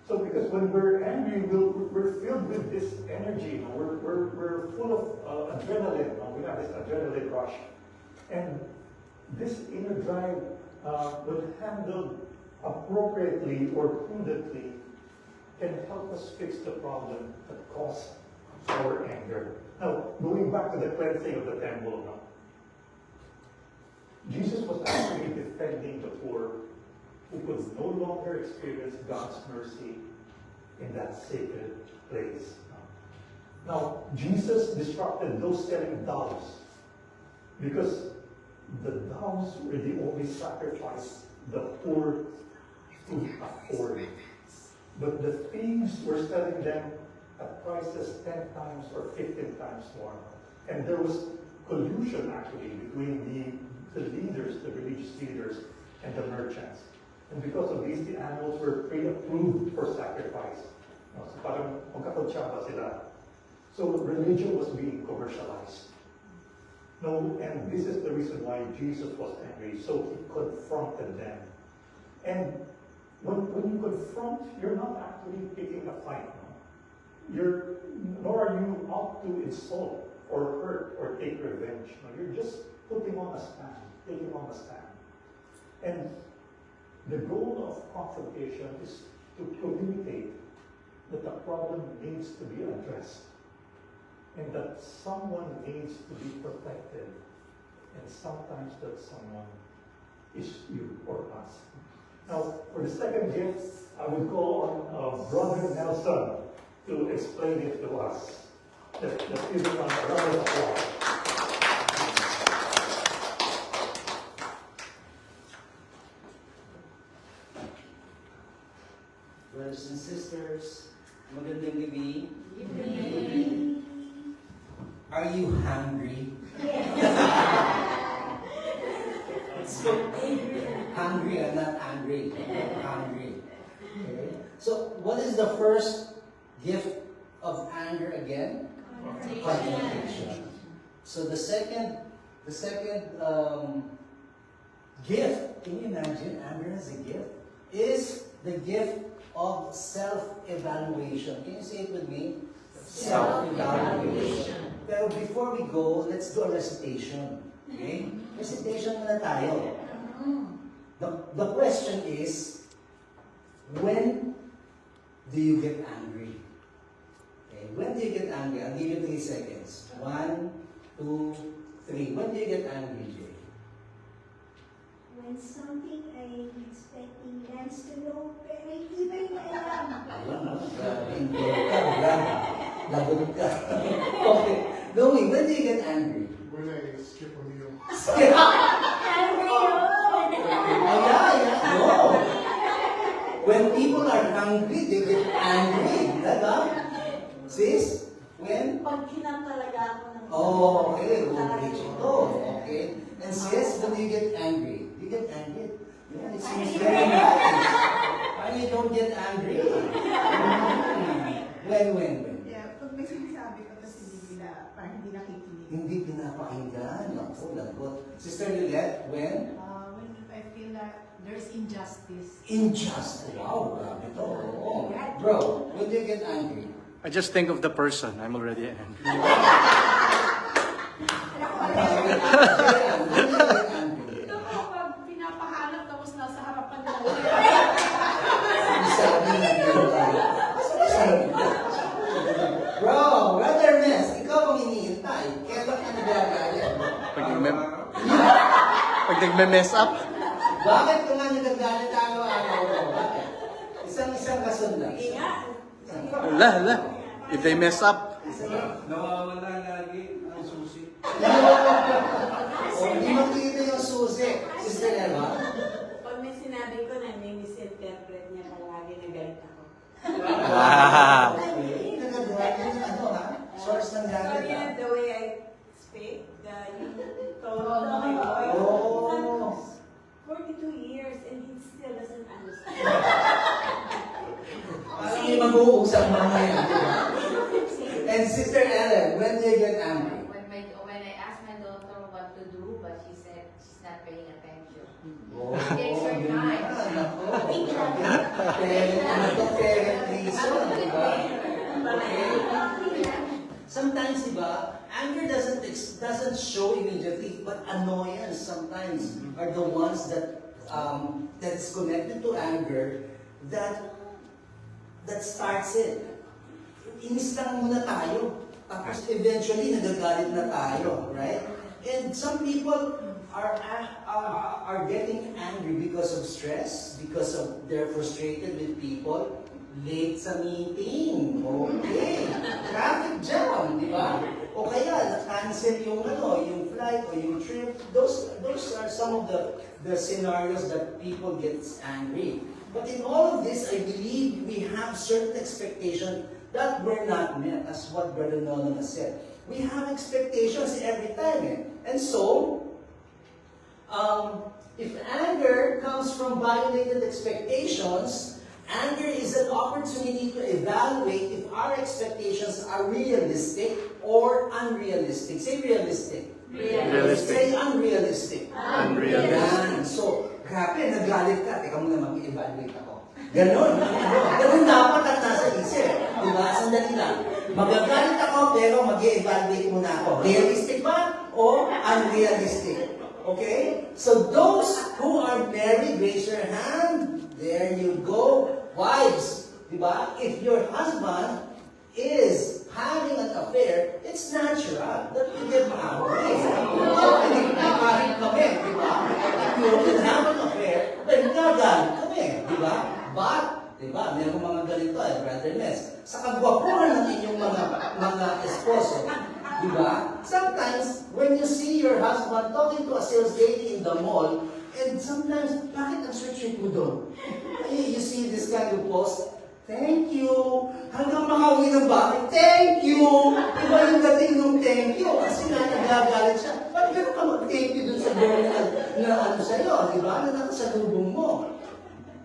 So because when we're angry, we're filled with this energy. No? We're full of adrenaline. No? We have this adrenaline rush. And this inner drive, when handled appropriately or prudently, can help us fix the problem that caused our anger. Now, going back to the cleansing of the temple, no? Jesus was actually defending the poor who could no longer experience God's mercy in that sacred place. Now, Jesus disrupted those selling doves because the doves were the only sacrifice the poor could afford. But the thieves were selling them at prices 10 times or 15 times more. And there was collusion actually between the leaders, the religious leaders, and the merchants. And because of these, the animals were pre-approved for sacrifice. So parang magkakatsaba sila. So religion was being commercialized. No, and this is the reason why Jesus was angry. So he confronted them. And when you confront, you're not actually picking a fight. No? Nor are you out to insult or hurt or take revenge. No? You're just putting on a stand, taking on a stand. And the goal of confrontation is to communicate that the problem needs to be addressed and that someone needs to be protected, and sometimes that someone is you or us. Now, for the second gift, I would call on Brother Nelson to explain it to us. Let's give him a round of applause. Brothers and sisters, magandang gabi. Are you hungry? So, hungry or not angry? Hungry. Okay. So, what is the first gift of anger again? Confrontation. So the second gift, can you imagine anger as a gift, is the gift of self-evaluation. Can you say it with me? Self-evaluation. Pero before we go, let's do a recitation. Okay? Recitation na tayo. The question is, when do you get angry? Okay, when do you get angry? I'll give you 3 seconds. 1, 2, 3. When do you get angry, Jay? When something I'm expecting lands to no, pero even I am. indoor ka, biglang lagot ka. Okay. Louie, when do you get angry? When I skip a meal. No. When people are hungry, they get angry. Diba? Sis? When? Pag kinatalaga ako ng... Oh, okay. We'll reach it. Oh, okay. And sis, when do you get angry? You get angry? Yeah, it seems very nice. Why you don't get angry? When? Yeah, pag may sinasabi ko, tapos hindi nila, parang hindi nakikinig. Hindi pinapakinggan. Ako, lagot. Sister Lilette, when? When I feel that there's injustice. Injustice. Wow, grabe to. Oh. Bro, when do you get angry? I just think of the person. I'm already angry. When do you get angry? Ito po, pag pinapahanap tapos nasa harapan ng Sabi na tayo. Bro, Brother Ness, ikaw ang hinihintay. Kailan ka nagagalit? Pag nagme-mess up, Bakit ka nga nagagalit araw-araw? Bakit? Isang kasundan. hala. If they mess up, Nawawala lagi ang susi. O, hindi makikita yung susi. Sister Eva? Pag may sinabi ko na misinterpret niya palagi na galit ako. wow. Okay. Nagagalit yung ano ha? Source ng galit Sorry ha? the way I speak, yung tone of my voice. Oh. 42 years and he still doesn't understand. Parang may mag-uusap mamaya. And Sister Ellen, when do you get angry? When I asked my daughter what to do, but she said she's not paying attention. Oh, Takes her time. Parent reason, diba? Okay. Sometimes, diba, anger doesn't show immediately, but annoyance sometimes are the ones that's connected to anger that starts it. Inis lang muna tayo. Tapos eventually nagagalit na tayo, right? And some people are getting angry because of stress, because of they're frustrated with people, late sa meeting, okay, traffic jam, di ba? O kaya na-cancel yung yung flight o yung trip. Those are some of the scenarios that people get angry. But in all of this, I believe we have certain expectations that were not met, as what Brother Nolan has said. We have expectations every time. And so, if anger comes from violated expectations, anger is an opportunity to evaluate if our expectations are realistic or unrealistic. Say realistic. Realistic. Say unrealistic. Unrealistic. Yan. So, grabe, nagalit ka. Teka muna, mag-evaluate ako. Ganon. Ganon dapat ang nasa isip. Diba? Sandali lang. Magagalit ako, pero mag-evaluate muna ako. Realistic ba o unrealistic? Okay? So those who are married, raise your hand. There you go. Wives, diba? If your husband is having an affair, it's natural that you get angry. Kahit kami, diba? If you will have an affair, then nagalit kami, diba? But, diba, meron mga ganito Brother Ness, sa kagwapuhan ng inyong mga esposo, diba? Sometimes, when you see your husband talking to a sales lady in the mall, and sometimes, bakit ang sweet mo doon? You see this kind of post, thank you. Hanggang makauwi ng bahay, thank you. Iba yung dating ng thank you. Kasi nagagalit siya. Ba't gano'n ka mag-thank you dun sa girl na ano sa'yo? Diba? Na nakasalubong mo.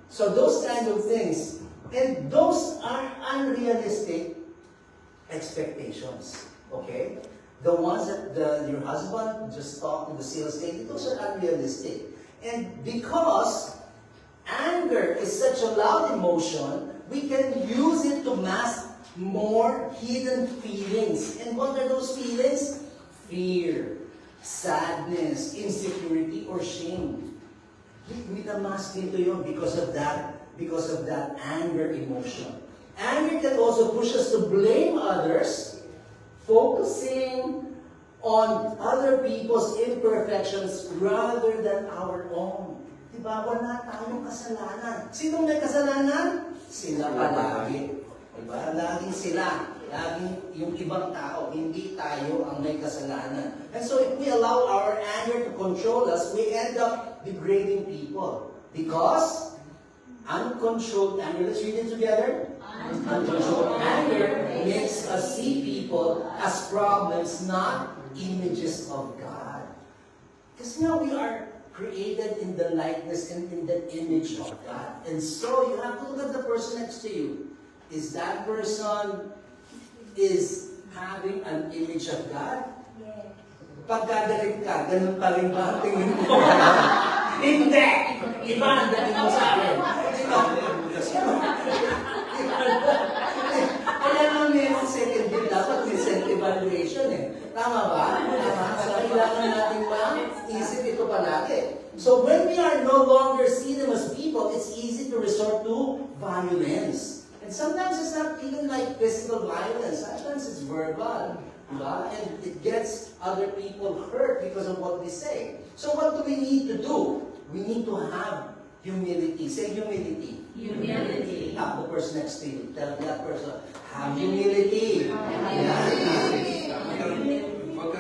So those kind of things. And those are unrealistic expectations. Okay? The ones that your husband just talked to the sales lady, those are unrealistic. And because anger is such a loud emotion, we can use it to mask more hidden feelings. And what are those feelings? Fear, sadness, insecurity, or shame. We na-mask dito yun because of that anger emotion. Anger can also push us to blame others, focusing on other people's imperfections rather than our own. Diba? Wala tayong kasalanan. Sinong may kasalanan? Sila palagi. Diba? Laging sila, laging yung ibang tao, hindi tayo ang may kasalanan. And so if we allow our anger to control us, we end up degrading people. Because uncontrolled anger, let's read it together. Uncontrolled anger makes us see people as problems, not images of God. Because now we are created in the likeness and in the image of God. And so you have to look at the person next to you. Is that person is having an image of God? Pag gagalit ka, ganun pa rin ba ang tingin mo? Hindi! Iba ang dating mo sa akin. Kaya nga may second date, dapat may self-evaluation eh. Tama ba? Tama. So kailangan natin ma-isip ito palagi. So when we are no longer see them as people, it's easy to resort to violence. And sometimes it's not even like physical violence. Sometimes it's verbal. Diba? And it gets other people hurt because of what we say. So what do we need to do? We need to have humility. Say humility. Humility. Tap the person next to you. Tell that person, have humility.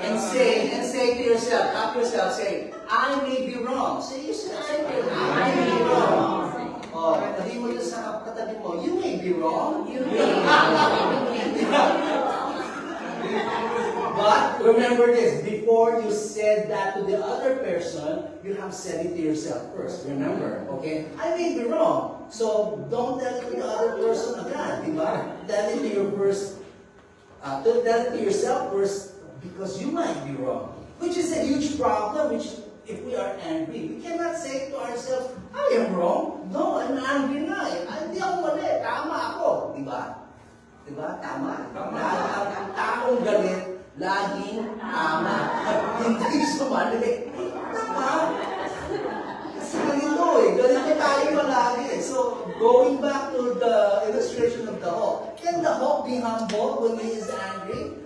And say to yourself, tap yourself, say, I may be wrong. Say yourself, say to yourself, I may be wrong. Oh, tabi mo yun sa katabi mo, you may be wrong. You may be wrong. But remember this, before you said that to the other person, you have said it to yourself first. Remember, okay? I may be wrong. So don't tell it to the other person again, diba? Tell it to your first, tell it to yourself first, because you might be wrong. Which is a huge problem, which if we are angry, we cannot say to ourselves, I am wrong. No, I'm angry na eh. Hindi ako mali, tama ako. Diba? Diba? Tama. Ang taong galit, laging tama. Hindi sumali. Tama. Kasi ganito eh. Ganito tayo malagi. So, going back to the illustration of the hawk. Can the hawk be humble when he is angry?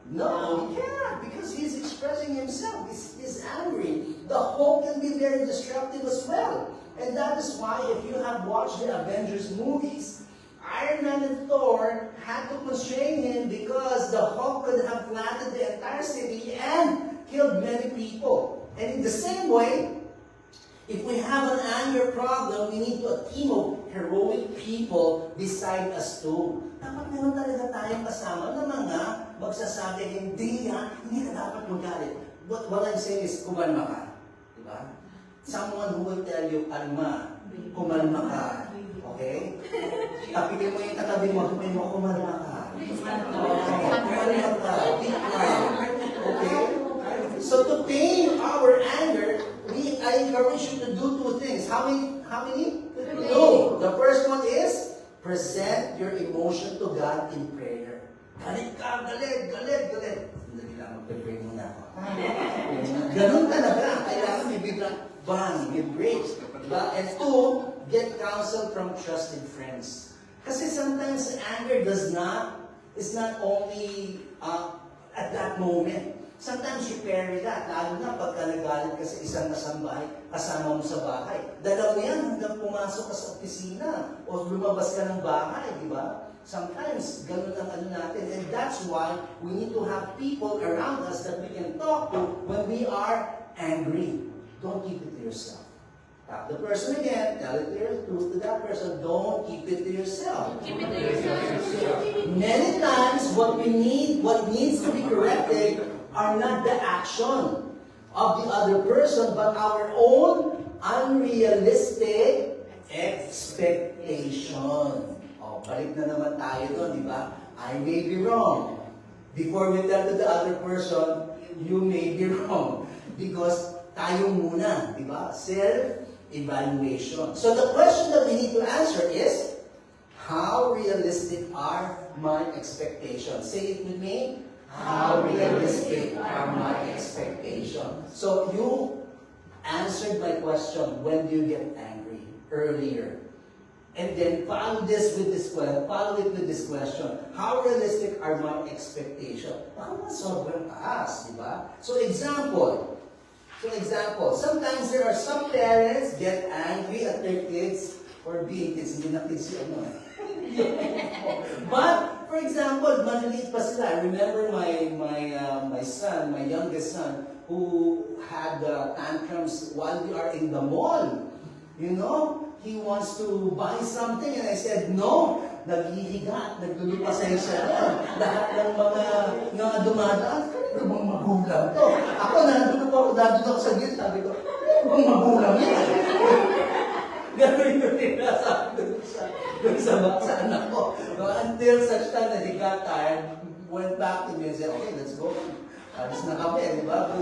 No, he can't, because he's expressing himself. He's angry. The hawk can be very destructive as well. And that is why, if you have watched the Avengers movies, Iron Man and Thor had to constrain him because the Hulk could have planted the entire city and killed many people. And in the same way, if we have an anger problem, we need a team of heroic people beside us too. Dapat meron talaga tayong kasama na mga magsasabi, hindi ka dapat magalit. But what I'm saying is, kumalma ka. Diba? Someone who will tell you, kalma, kumalma ka. Okay? Tapigin mo yung katabi mo, sabihin mo, kumalma ka. Kumalma ka. Be quiet. Okay? So to tame our anger, I encourage you to do two things. How many? Two. The first one is, present your emotion to God in prayer. Galit ka, galit. Hindi lang, mag-pray muna ako. Ganun talaga. Kailangan may biglang bang, may breaks. Diba? And two, get counsel from trusted friends. Kasi sometimes anger is not only at that moment. Sometimes you carry that, lalo na pagka nagalit ka sa isang kasambahay, kasama mo sa bahay. Dalawa yan hanggang pumasok ka sa opisina o lumabas ka ng bahay, di ba? Sometimes, ganun ang natin. And that's why we need to have people around us that we can talk to when we are angry. Don't keep it to yourself. Tap the person again, tell it to that person, don't keep it to yourself. Keep it to yourself. Many times, what needs to be corrected are not the action of the other person, but our own unrealistic expectation. Oh, balik na naman tayo doon, di ba? I may be wrong. Before we tell to the other person, you may be wrong. Because tayo muna, di ba? Self-evaluation. So the question that we need to answer is, how realistic are my expectations? Say it with me. How realistic are my expectations? So you answered my question, when do you get angry? Earlier. And then follow it with this question. How realistic are my expectations? Baka sobrang taas, di ba? So example, sometimes there are some parents get angry at their kids or being kids, hindi na kids yung ano. But, for example, maliliit pa sila. I remember my son, my youngest son, who had tantrums while we are in the mall. You know, he wants to buy something and I said, no. Naghihiga, naglulupasay siya. Lahat ng mga dumadaan, ano bang magulang to? Ako, nandun ako sa gilid, sabi ko, ano bang magulang yan? Gano'n yung ninasabi dun sa anak ko. Until such time that he got tired, went back to me and said, okay, let's go. Alis na kami, di ba?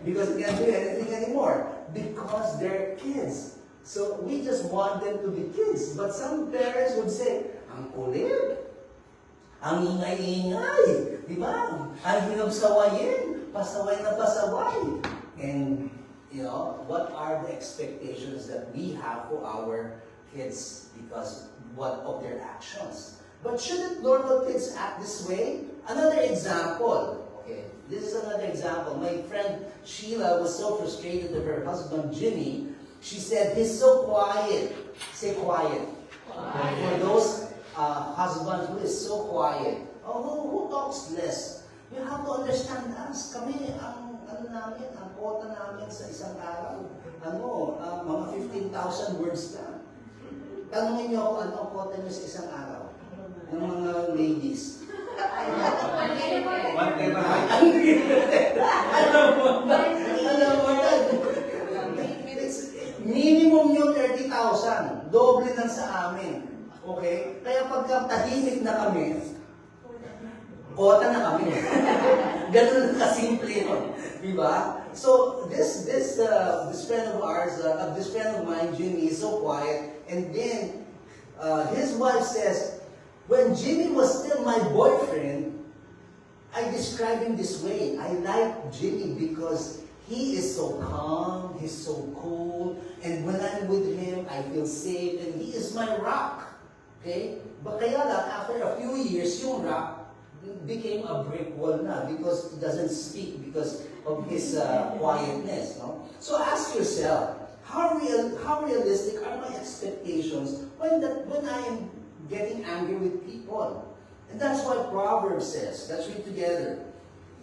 Because he can't do anything anymore. Because they're kids. So we just want them to be kids. But some parents would say, ang kulit, ang ingay-ingay, di ba? Ang hinagsawayin, pasaway na pasaway. And, you know, what are the expectations that we have for our kids because of their actions? But shouldn't normal kids act this way? Another example. Okay, this is another example. My friend Sheila was so frustrated with her husband Jimmy. She said, he's so quiet. Say quiet. For those husbands who is so quiet. Oh, who talks less? You have to understand us. Kami, ang quota namin sa isang araw, mga 15,000 words lang. Tanungin niyo ako, ano ang quota niyo sa isang araw? Ng mga ladies. Alam mo na. Minimum yung 30,000. Doble lang sa amin. Okay? Kaya pagka tahimik na kami, kota na kami. Ganun kasimple yun. Diba? So, this friend of ours, this friend of mine, Jimmy, is so quiet. And then, his wife says, when Jimmy was still my boyfriend, I describe him this way. I like Jimmy because he is so calm, he's so cool, and when I'm with him, I feel safe, and he is my rock. Okay? But kaya lang, after a few years, yung rock became a brick wall na because he doesn't speak because of his quietness. No? So ask yourself, how realistic are my expectations when I am getting angry with people? And that's what Proverbs says. Let's read together.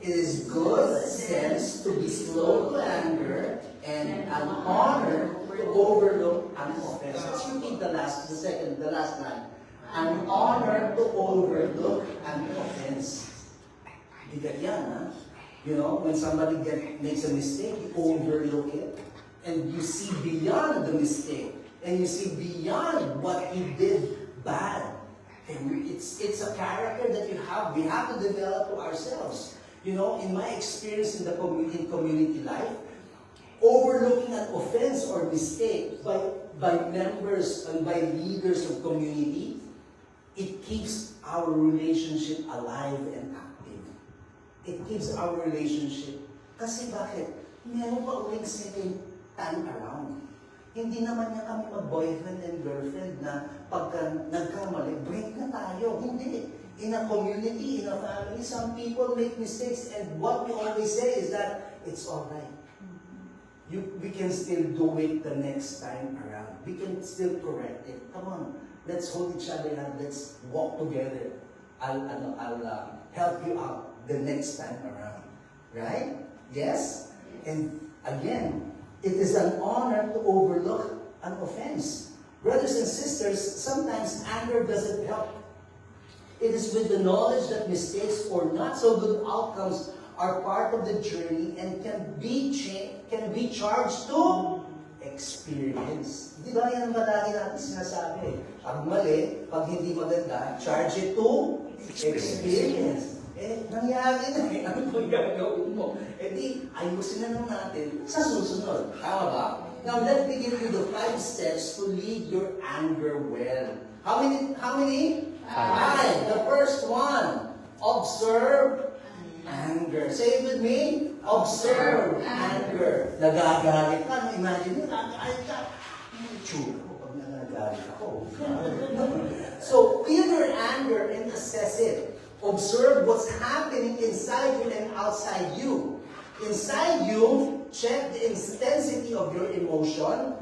It is good sense to be slow to anger and an honor to overlook an offense. Let's repeat the last line. An honor to overlook an offense. Bigat yan, ha? You know, when somebody makes a mistake, you overlook it. And you see beyond the mistake. And you see beyond what he did bad. And it's a character that we have to develop to ourselves. You know, in my experience in community life, overlooking an offense or mistake by members and by leaders of community, it keeps our relationship alive and active. It keeps our relationship. Kasi bakit? Meron pa uling second time around. Hindi naman niya kami mag-boyfriend and girlfriend na pagka nagkamali, break na tayo. Hindi. In a community, in a family, some people make mistakes, and what we always say is that it's all right. We can still do it the next time around. We can still correct it. Come on, let's hold each other and let's walk together. I'll help you out the next time around. Right? Yes? And again, it is an honor to overlook an offense. Brothers and sisters, sometimes anger doesn't help. It is with the knowledge that mistakes or not so good outcomes are part of the journey and can be charged to experience. Di ba yan ang lagi natin sinasabi? Pag mali, pag hindi maganda, charge it to experience. Nangyari na eh. Ano pang gagawin mo? Di, ayusin na lang natin sa susunod. Tama ba? Now, let me give you the 5 steps to lead your anger well. How many? 5. The first one, observe anger. Say it with me. Observe anger. Nagagalit ka. Imagine, nagagalit ka. Tsura ko pag nagagalit ako. So, feel your anger and assess it. Observe what's happening inside you and outside you. Inside you, check the intensity of your emotion.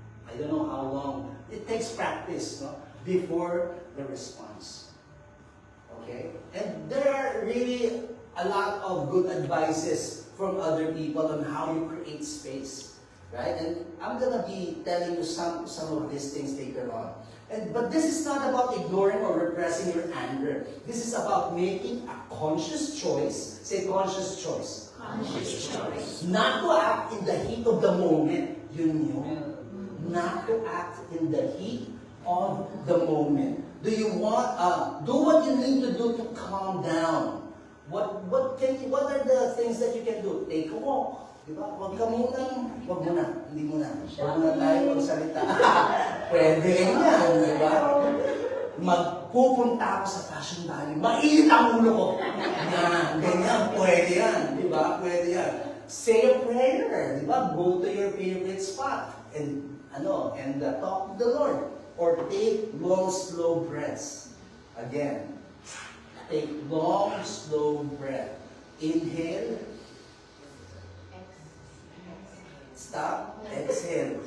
I don't know how long. It takes practice, no? Before the response. Okay? And there are really a lot of good advices from other people on how you create space. Right? And I'm gonna be telling you some of these things later on. But this is not about ignoring or repressing your anger. This is about making a conscious choice. Say conscious choice. Conscious choice. Not to act in the heat of the moment. Yun yun. Not to act in the heat of the moment. Do you want, do what you need to do to calm down. What are the things that you can do? Take a walk. Diba? Huwag muna, hindi muna. Huwag muna tayo magsalita. Pwede rin yan, diba? Magpupunta ako sa Fashion Valley, mainit ang ulo ko. Yan, ganyan, pwede yan, diba? Pwede yan. Say a prayer, diba? Go to your favorite spot and talk to the Lord. Or take long, slow breaths. Again, take long, slow breath. Inhale. Stop, exhale.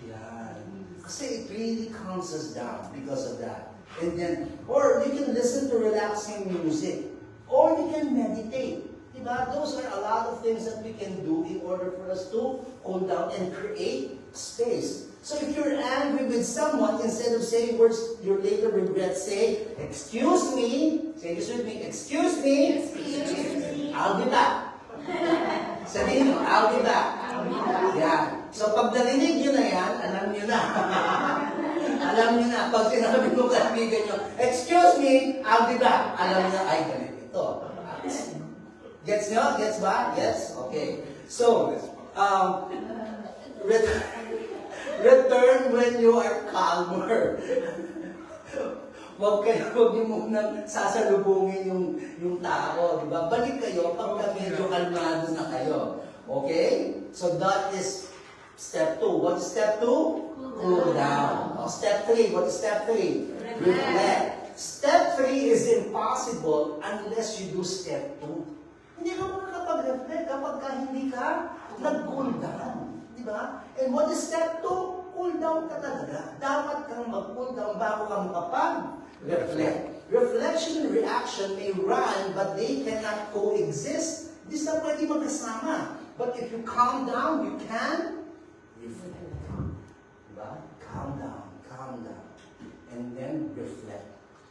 Yan. Kasi it really calms us down because of that. And then, or you can listen to relaxing music. Or you can meditate. Diba? Those are a lot of things that we can do in order for us to cool down and create space. So if you're angry with someone, instead of saying words you later regret, say, excuse me. Say this with me. Excuse me. I'll be back. Sabihin mo, I'll be back. Yeah. So pag narinig nyo na yan, alam nyo na. Alam nyo na. Pag sinabi mo kaibigan nyo, excuse me, I'll be back. Alam nyo, ay, ganito ito. Gets nyo? Gets ba? Yes? Okay. So, return when you are calmer. Huwag niyo muna sasalubungin yung tao, di ba? Balik kayo pagka medyo kalmado na kayo. Okay? So that is step 2. What is step 2? Cool down. Step 3. What is step 3? Reflect. Step 3 is impossible unless you do step 2. Hindi ka makakapag-reflect kapag hindi ka nag-cool down. Di ba? And what is step 2? Cool down ka talaga. Dapat kang mag-cool down bago ka makapag-reflect. Reflection and reaction may rhyme, but they cannot coexist. Hindi sila pwede magkasama. But if you calm down, you can reflect. Diba? Calm down. And then reflect.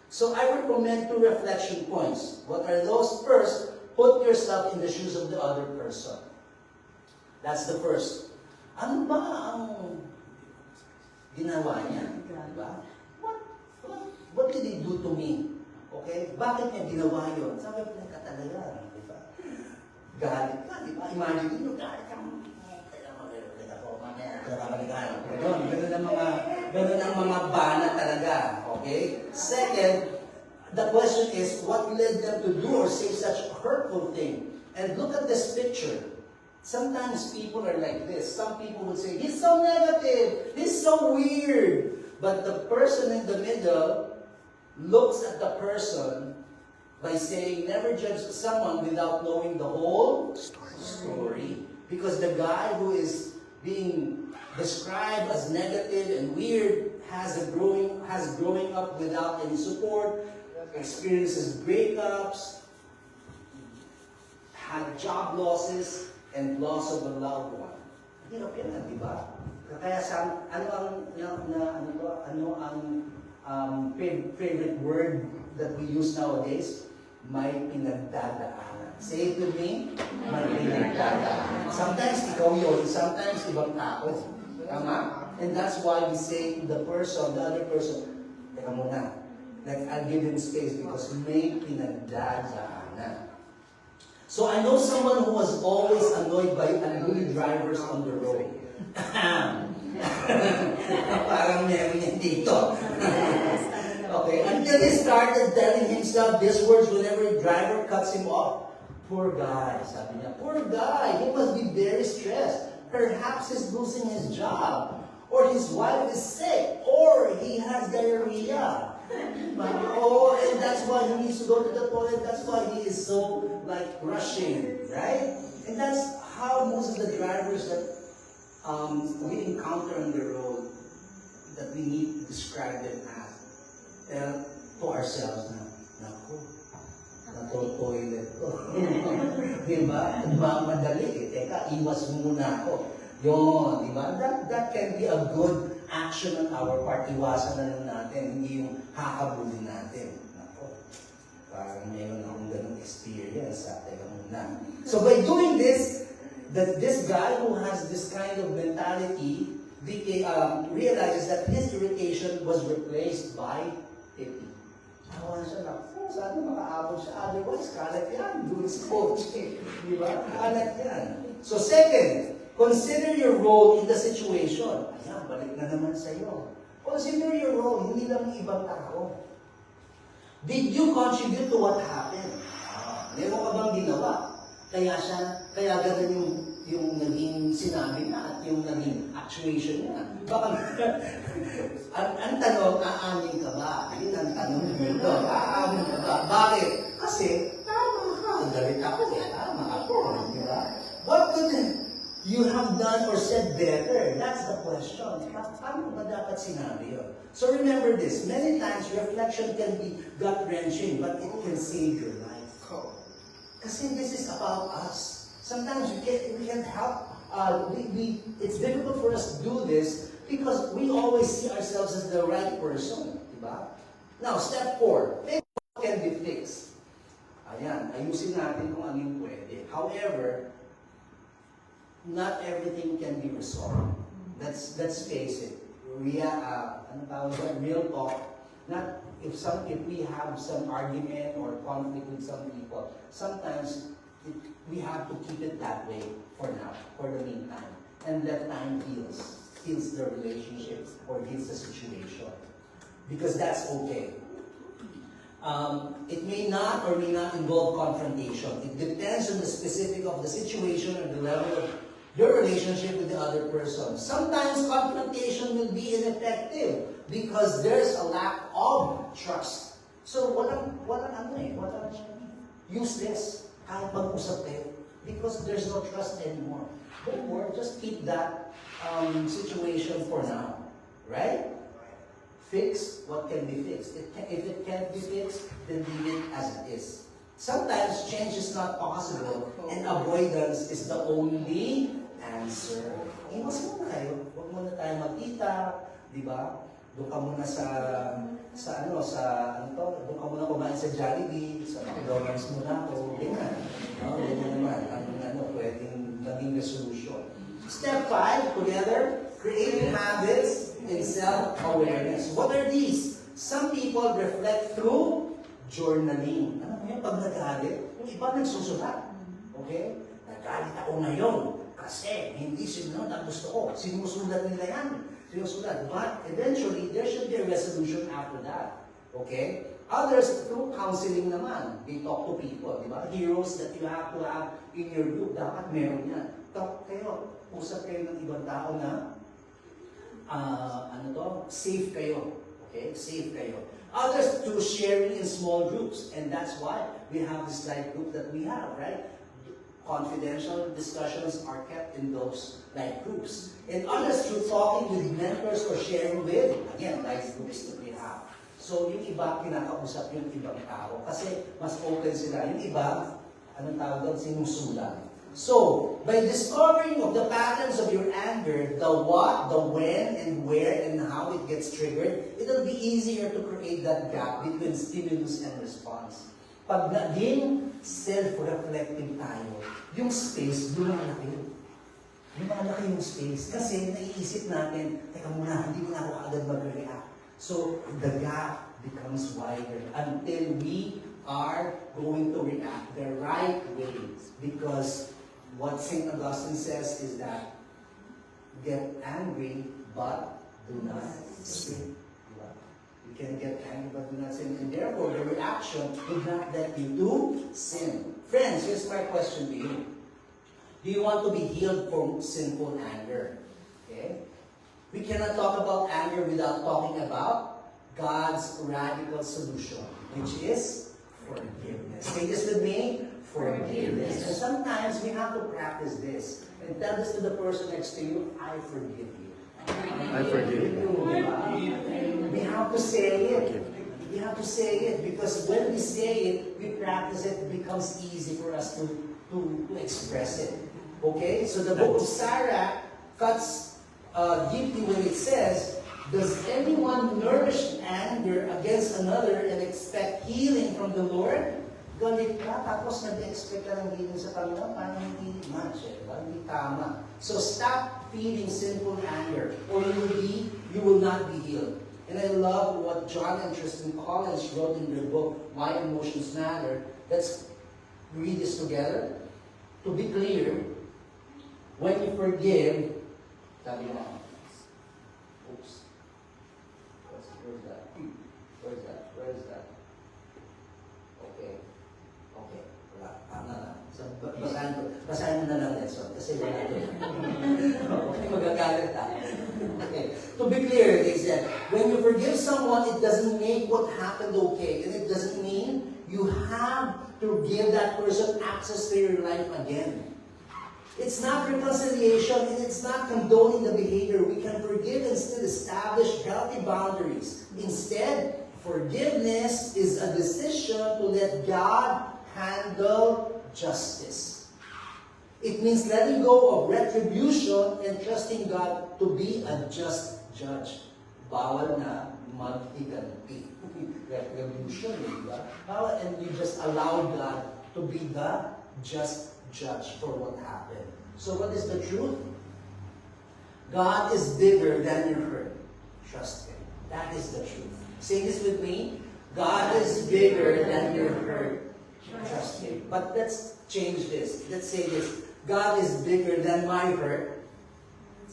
So I recommend 2 reflection points. What are those? First, put yourself in the shoes of the other person. That's the first. Ano ba ang ginawa niya? Diba? What did he do to me? Okay? Bakit niya ginawa yun? Sabi ko, ka talaga. Diba? Galit ka, diba? Imagine nyo, galit ka. Ganun ang mga bana talaga. Okay? Second, the question is, what led them to do or say such a hurtful thing? And look at this picture. Sometimes people are like this. Some people would say, he's so negative. He's so weird. But the person in the middle looks at the person by saying, never judge someone without knowing the whole story. Because the guy who is being described as negative and weird has growing up without any support, experiences breakups, had job losses, and loss of a loved one. Hirap yan, di ba? Kaya ano ang favorite word that we use nowadays? May pinagdadaanan. Say it with me. May pinagdadaanan. Sometimes ikaw yun, sometimes ibang tao. Tama? And that's why we say to the other person, teka muna, like I'll give him space because may pinagdadaanan. So I know someone who was always annoyed by unruly drivers on the road. Parang meron yan dito. Okay, until he started telling himself these words whenever a driver cuts him off. Poor guy, sabi niya. Poor guy, he must be very stressed. Perhaps he's losing his job. Or his wife is sick. Or he has diarrhea. Oh, and that's why he needs to go to the toilet. That's why he is so, rushing, right? And that's how most of the drivers that we encounter on the road that we need to describe them as. Tell to ourselves na, naku, nato-toilet ko. Diba? Madali eh. Teka, iwas muna ako. Yun, diba? That can be a good action on our part. Iwasan na lang natin, hindi yung hakabulin natin. Naku, parang mayroon akong ganong experience. Teka muna. So by doing this, this guy who has this kind of mentality realizes that his irritation was replaced by pity. Tawa siya na, sana makaabot siya. Otherwise, kalat yan. Doon sa coach. Di ba? Kalat yan. So second, consider your role in the situation. Ayan, balik na naman sa'yo. Consider your role, hindi lang ng ibang tao. Did you contribute to what happened? Meron ka bang ginawa? Kaya ganun yung naging sinabi niya at yung naging actuation niya. Baka, ang tanong, aamin ka ba? Yun ang tanong dito. Aamin ka ba? Bakit? Kasi, tama ka. Galit ako, tama ako. Di ba? What could you have done or said better? That's the question. Paano ba dapat sinabi yun? So remember this, many times reflection can be gut-wrenching, but it can save your life. Kasi this is about us. Sometimes we can't help. It's difficult for us to do this because we always see ourselves as the right person. Diba? Now, step 4. Maybe what can be fixed. Ayan, ayusin natin kung ano yung pwede. However, not everything can be resolved. Let's face it. Real talk. Not if we have some argument or conflict with some people, sometimes we have to keep it that way for now, for the meantime. And let time heals the relationship or heals the situation. Because that's okay. It may not or may not involve confrontation. It depends on the specific of the situation or the level of your relationship with the other person. Sometimes confrontation will be ineffective because there's a lack of trust. So walang useless kahit mag-usap kayo because there's no trust anymore. Therefore, just keep that situation for now. Right? Fix what can be fixed. If it can't be fixed, then leave it as it is. Sometimes change is not possible and avoidance is the only answer. Iwas muna kayo. Huwag muna tayo magkita, di ba? Doon ka muna doon ka muna kumain sa Jollibee, sa McDonald's muna ako, ganyan. No, ganyan naman, pwedeng maging resolution. Step 5, together, create habits and self-awareness. What are these? Some people reflect through journaling. Ano mo yun? Pag nagalit, yung iba nagsusulat. Okay? Nagalit ako ngayon kasi hindi sinunod ang gusto ko. Sinusulat nila yan. Sinusulat. But eventually, there should be a resolution after that. Okay? Others, through counseling naman. They talk to people. Di ba? Heroes that you have to have in your group. Dapat meron yan. Talk kayo. Usap kayo ng ibang tao na safe kayo. Okay? Safe kayo. Others through sharing in small groups. And that's why we have this life group that we have, right? Confidential discussions are kept in those life groups. And others through talking with mentors or sharing with, again, life groups that we have. So yung iba, kinakausap yung ibang tao. Kasi mas open sila. Yung iba, anong tawag doon? Sinusulat. So, by discovering of the patterns of your anger, the what, the when, and where, and how it gets triggered, it'll be easier to create that gap between stimulus and response. Pag naging self-reflective tayo, yung space, lumalaki. Lumalaki yung space. Kasi naiisip natin, teka muna, hindi mo na ako agad mag-react. So, the gap becomes wider until we are going to react the right way. Because what St. Augustine says is that get angry, but do not sin. You can get angry, but do not sin. And therefore, the reaction would not let you do sin. Friends, here's my question to you. Do you want to be healed from sinful anger? Okay? We cannot talk about anger without talking about God's radical solution, which is forgiveness. Say this with me. Forgiveness. And sometimes we have to practice this. And tell this to the person next to you, I forgive you. I forgive. We have to say it. We have to say it because when we say it, we practice it, it becomes easy for us to express it. Okay? So the book of Sirach cuts deeply when it says, does anyone nourish anger against another and expect healing from the Lord? Galit ka, tapos nag-expect ka ng healing sa Panginoon, parang hindi match eh, hindi tama. So stop feeling sinful anger, or you will not be healed. And I love what John and Tristan Collins wrote in their book, Why Emotions Matter. Let's read this together. To be clear, when you forgive, sabi mo, oops. Where's that? Where's that? Where is that? Okay. Okay. Wala. Tama na. So, basahin mo na lang lesson. Kasi wala ito. Okay, magagalit tayo. Okay. To be clear, they said, when you forgive someone, it doesn't make what happened okay. And it doesn't mean you have to give that person access to your life again. It's not reconciliation and it's not condoning the behavior. We can forgive and still establish healthy boundaries. Instead, forgiveness is a decision to let God handle justice. It means letting go of retribution and trusting God to be a just judge. Bawal na maghiganti. Retribution, diba? Bawal, and you just allow God to be the just judge for what happened. So what is the truth? God is bigger than your hurt. Trust Him. That is the truth. Say this with me. God is bigger than your hurt. Trust Him. But let's change this. Let's say this. God is bigger than my hurt.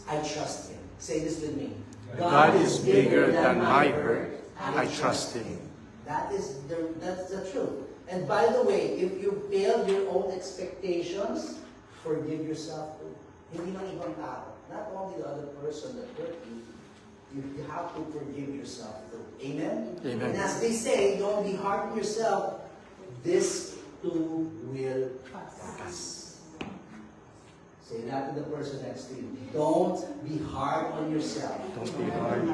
I trust Him. Say this with me. God is bigger than my hurt. I trust Him. That's the truth. And by the way, if you failed your own expectations, forgive yourself too. Hindi lang ibang tao. Not only the other person that hurt you, you have to forgive yourself too. Amen? Amen. And as they say, don't be hard on yourself. This too will pass. Say that to the person next to you. Don't be hard on yourself. Don't be hard.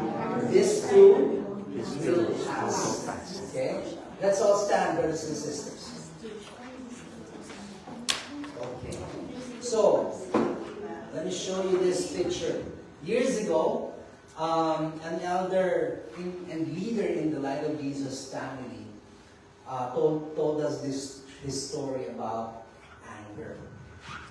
This too This will will pass. pass. Okay? Let's all stand, brothers and sisters. Okay. So, let me show you this picture. Years ago, an elder and leader in the Light of Jesus family told us his story about anger.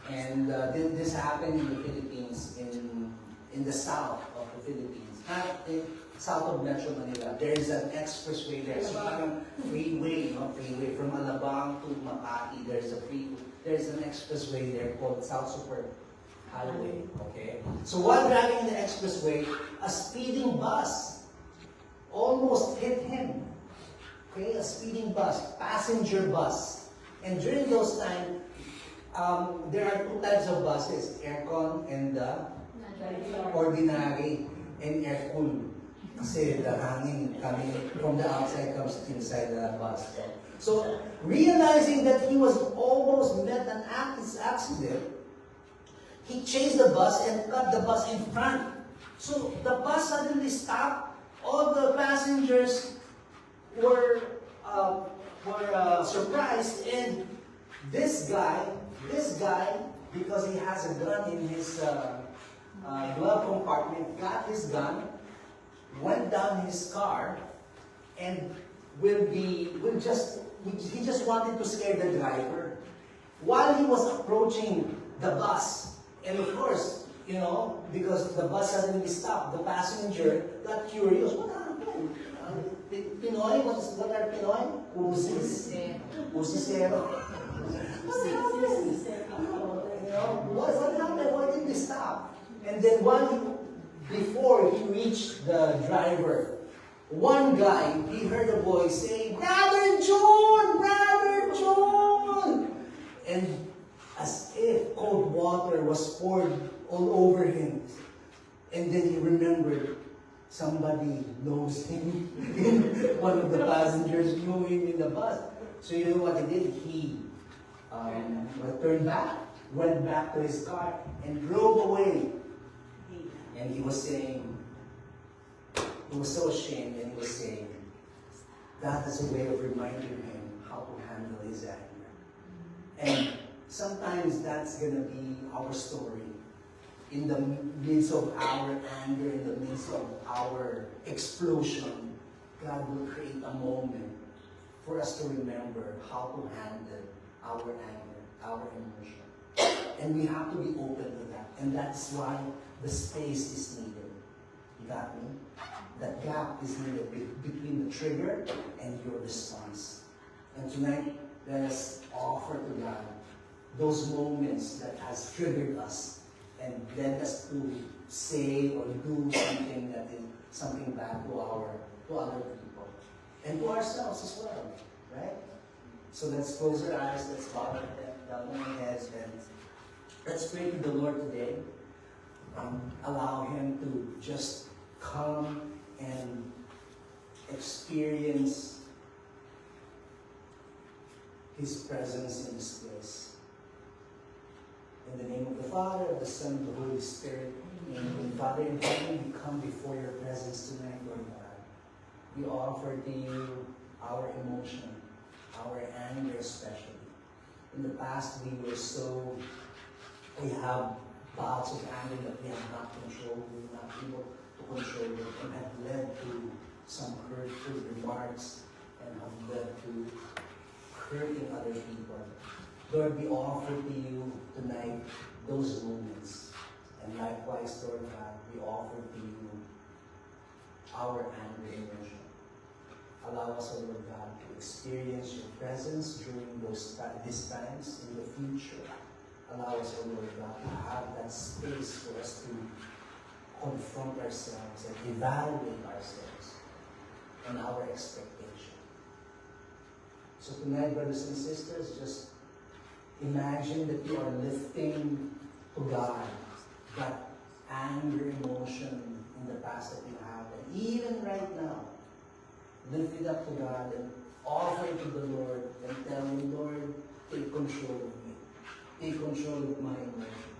And this happened in the Philippines, in the south of the Philippines. Not in south of Metro Manila. There is an expressway there. So parang freeway from Alabang to Makati. There's an expressway there called South Super Highway. Okay. So while driving the expressway, a speeding bus almost hit him. Okay, a speeding bus, passenger bus. And during those times, there are two types of buses, aircon and ordinary and air-cooled. Kasi the hangin coming from the outside comes inside the bus. So, realizing that he was almost met an accident, he chased the bus and cut the bus in front. So, the bus suddenly stopped. All the passengers were surprised, and this guy, because he has a gun in his glove compartment, got his gun, went down his car, and he just wanted to scare the driver. While he was approaching the bus, and of course, because the bus suddenly stopped, the passenger got curious. What happened? Pinoy? What are Pinoy? Pusisero. What happened? What happened? Why did they stop? And then before he reached the driver, one guy, he heard a voice saying, Brother John! Brother John! And as if cold water was poured all over him. And then he remembered somebody knows him. One of the passengers knew him in the bus. So you know what he did? He turned back, went back to his car, and drove away. And he was saying, he was so ashamed, and he was saying, that is a way of reminding him how to handle his anger. And sometimes that's going to be our story. In the midst of our anger, in the midst of our explosion, God will create a moment for us to remember how to handle our anger, our emotion. And we have to be open to that. And that's why the space is needed. You got me? That gap is needed between the trigger and your response. And tonight, let us offer to God those moments that has triggered us and led us to say or do something that is something bad to other people. And to ourselves as well, right? So let's close our eyes, let's bow down our heads, and let's pray to the Lord today. Allow Him to just come and experience His presence in this place. In the name of the Father, of the Son, of the Holy Spirit. Amen. Father in heaven, we come before your presence tonight, Lord God. We offer to you our emotion, our anger especially. In the past, we have bouts of anger that we have not controlled, we were not able to control it, and have led to some hurtful remarks and have led to hurting other people. Lord, we offer to you tonight those moments. And likewise, Lord God, we offer to you our anger emotion. Allow us, O Lord God, to experience your presence during these times in the future. Allow us, O Lord God, to have that space for us to confront ourselves and evaluate ourselves and our expectation. So tonight, brothers and sisters, just imagine that you are lifting to God that anger emotion in the past that you have. And even right now, lift it up to God and offer it to the Lord and tell Him, Lord, take control of me. Take control of my emotion.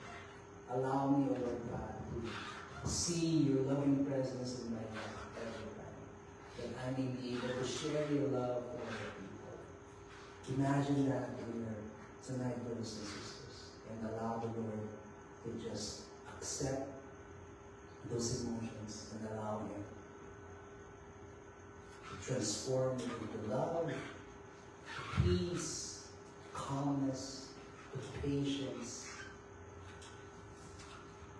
Allow me, O Lord God, to see your loving presence in my life every time. That I may be able to share your love with other people. Imagine that here tonight, brothers and sisters, and allow the Lord to just accept those emotions and allow Him to transform you into love, peace, calmness, patience,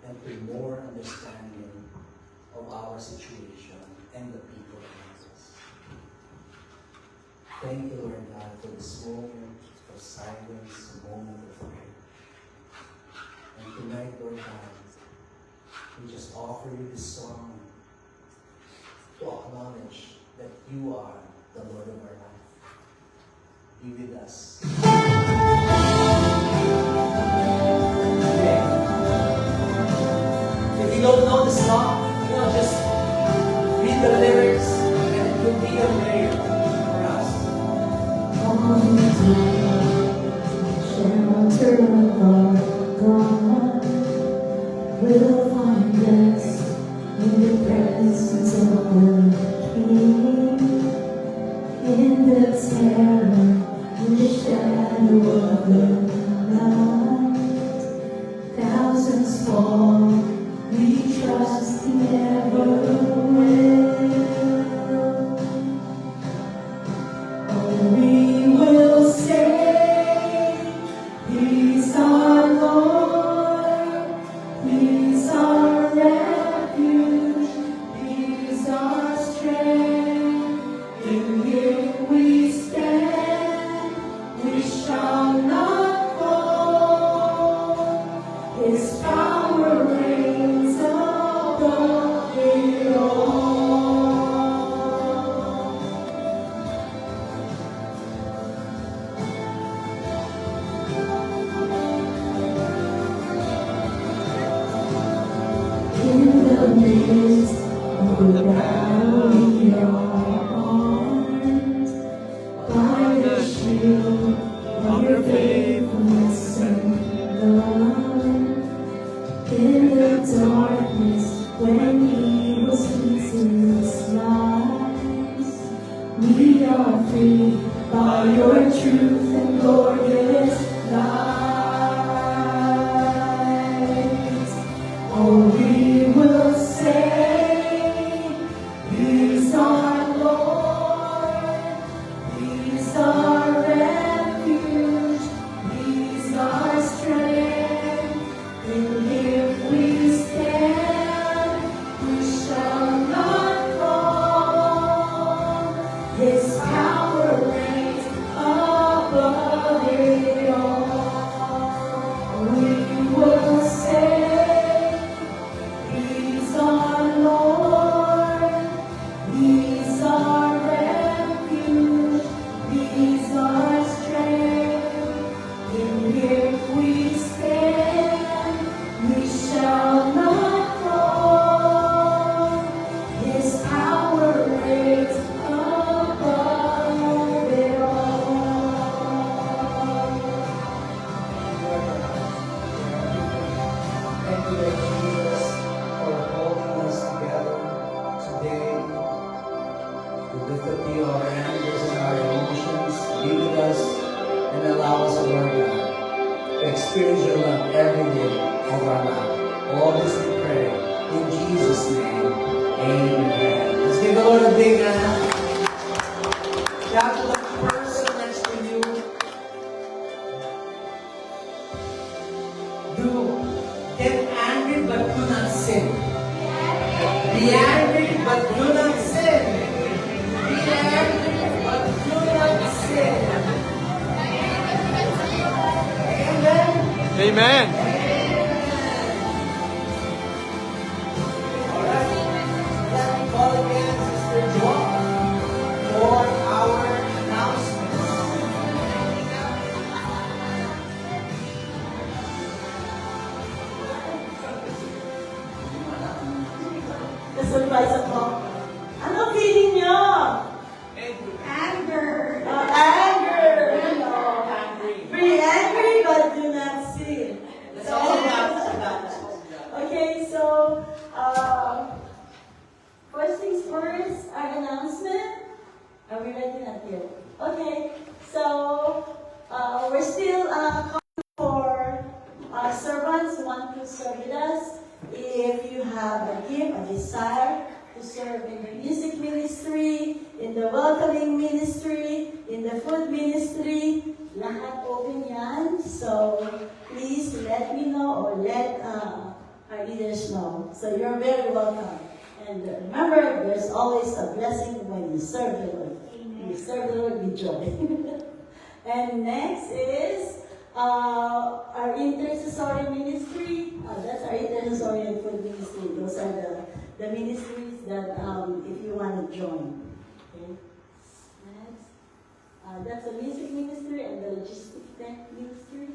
and to more understanding of our situation and the people around us. Thank you, Lord God, for this moment of silence, a moment of prayer. And tonight, Lord God, we just offer you this song to acknowledge that you are the Lord of our life. Be with us. Okay. If you don't know the song, just read the lyrics and it will be a prayer for us. On the shelter of our God, we'll find us in the presence of the King, in the terror, in the shadow. free by your truth and glorious light. Oh, we will say, He's our Lord, He's our refuge, He's our strength. In Him we stand, we shall not fall. His power reigns above it all. We will say, He's our Lord, He's our refuge, He's our strength. In Him we stand, we shall not fall. His power reigns above it all. Thank you, Lord Jesus, for holding us together today. We lift up to you our angers and our emotions. Be with us and allow us, Lord God, to experience your love every day of our life. All this we pray in Jesus' name. Amen. Let's give the Lord a big hand. Shout to the person next to you. Get angry but do not sin. Be angry but do not sin. Be angry but do not sin. Amen. Amen. Alright. Let me call again Sister Jo for our announcements. Na-surprise ako. Ano feeling nyo? Anger. Anger. Be angry but do not sin. That's all about that. Okay, so, first things first, our announcement. Are we ready not yet? Okay, so, we're still calling for servants who want to serve with us. If you have a gift, a desire to serve in the music ministry, in the welcoming ministry, in the food ministry, lahat open yan. So, please let me know or let our leaders know. So, you're very welcome. And remember, there's always a blessing when you serve the Lord. You serve the Lord with joy. And next is our intercessory ministry. That's our intercessory and food ministry. Those are the ministries that if you want to join. Okay. Next. That's the music ministry and the logistic tech ministry.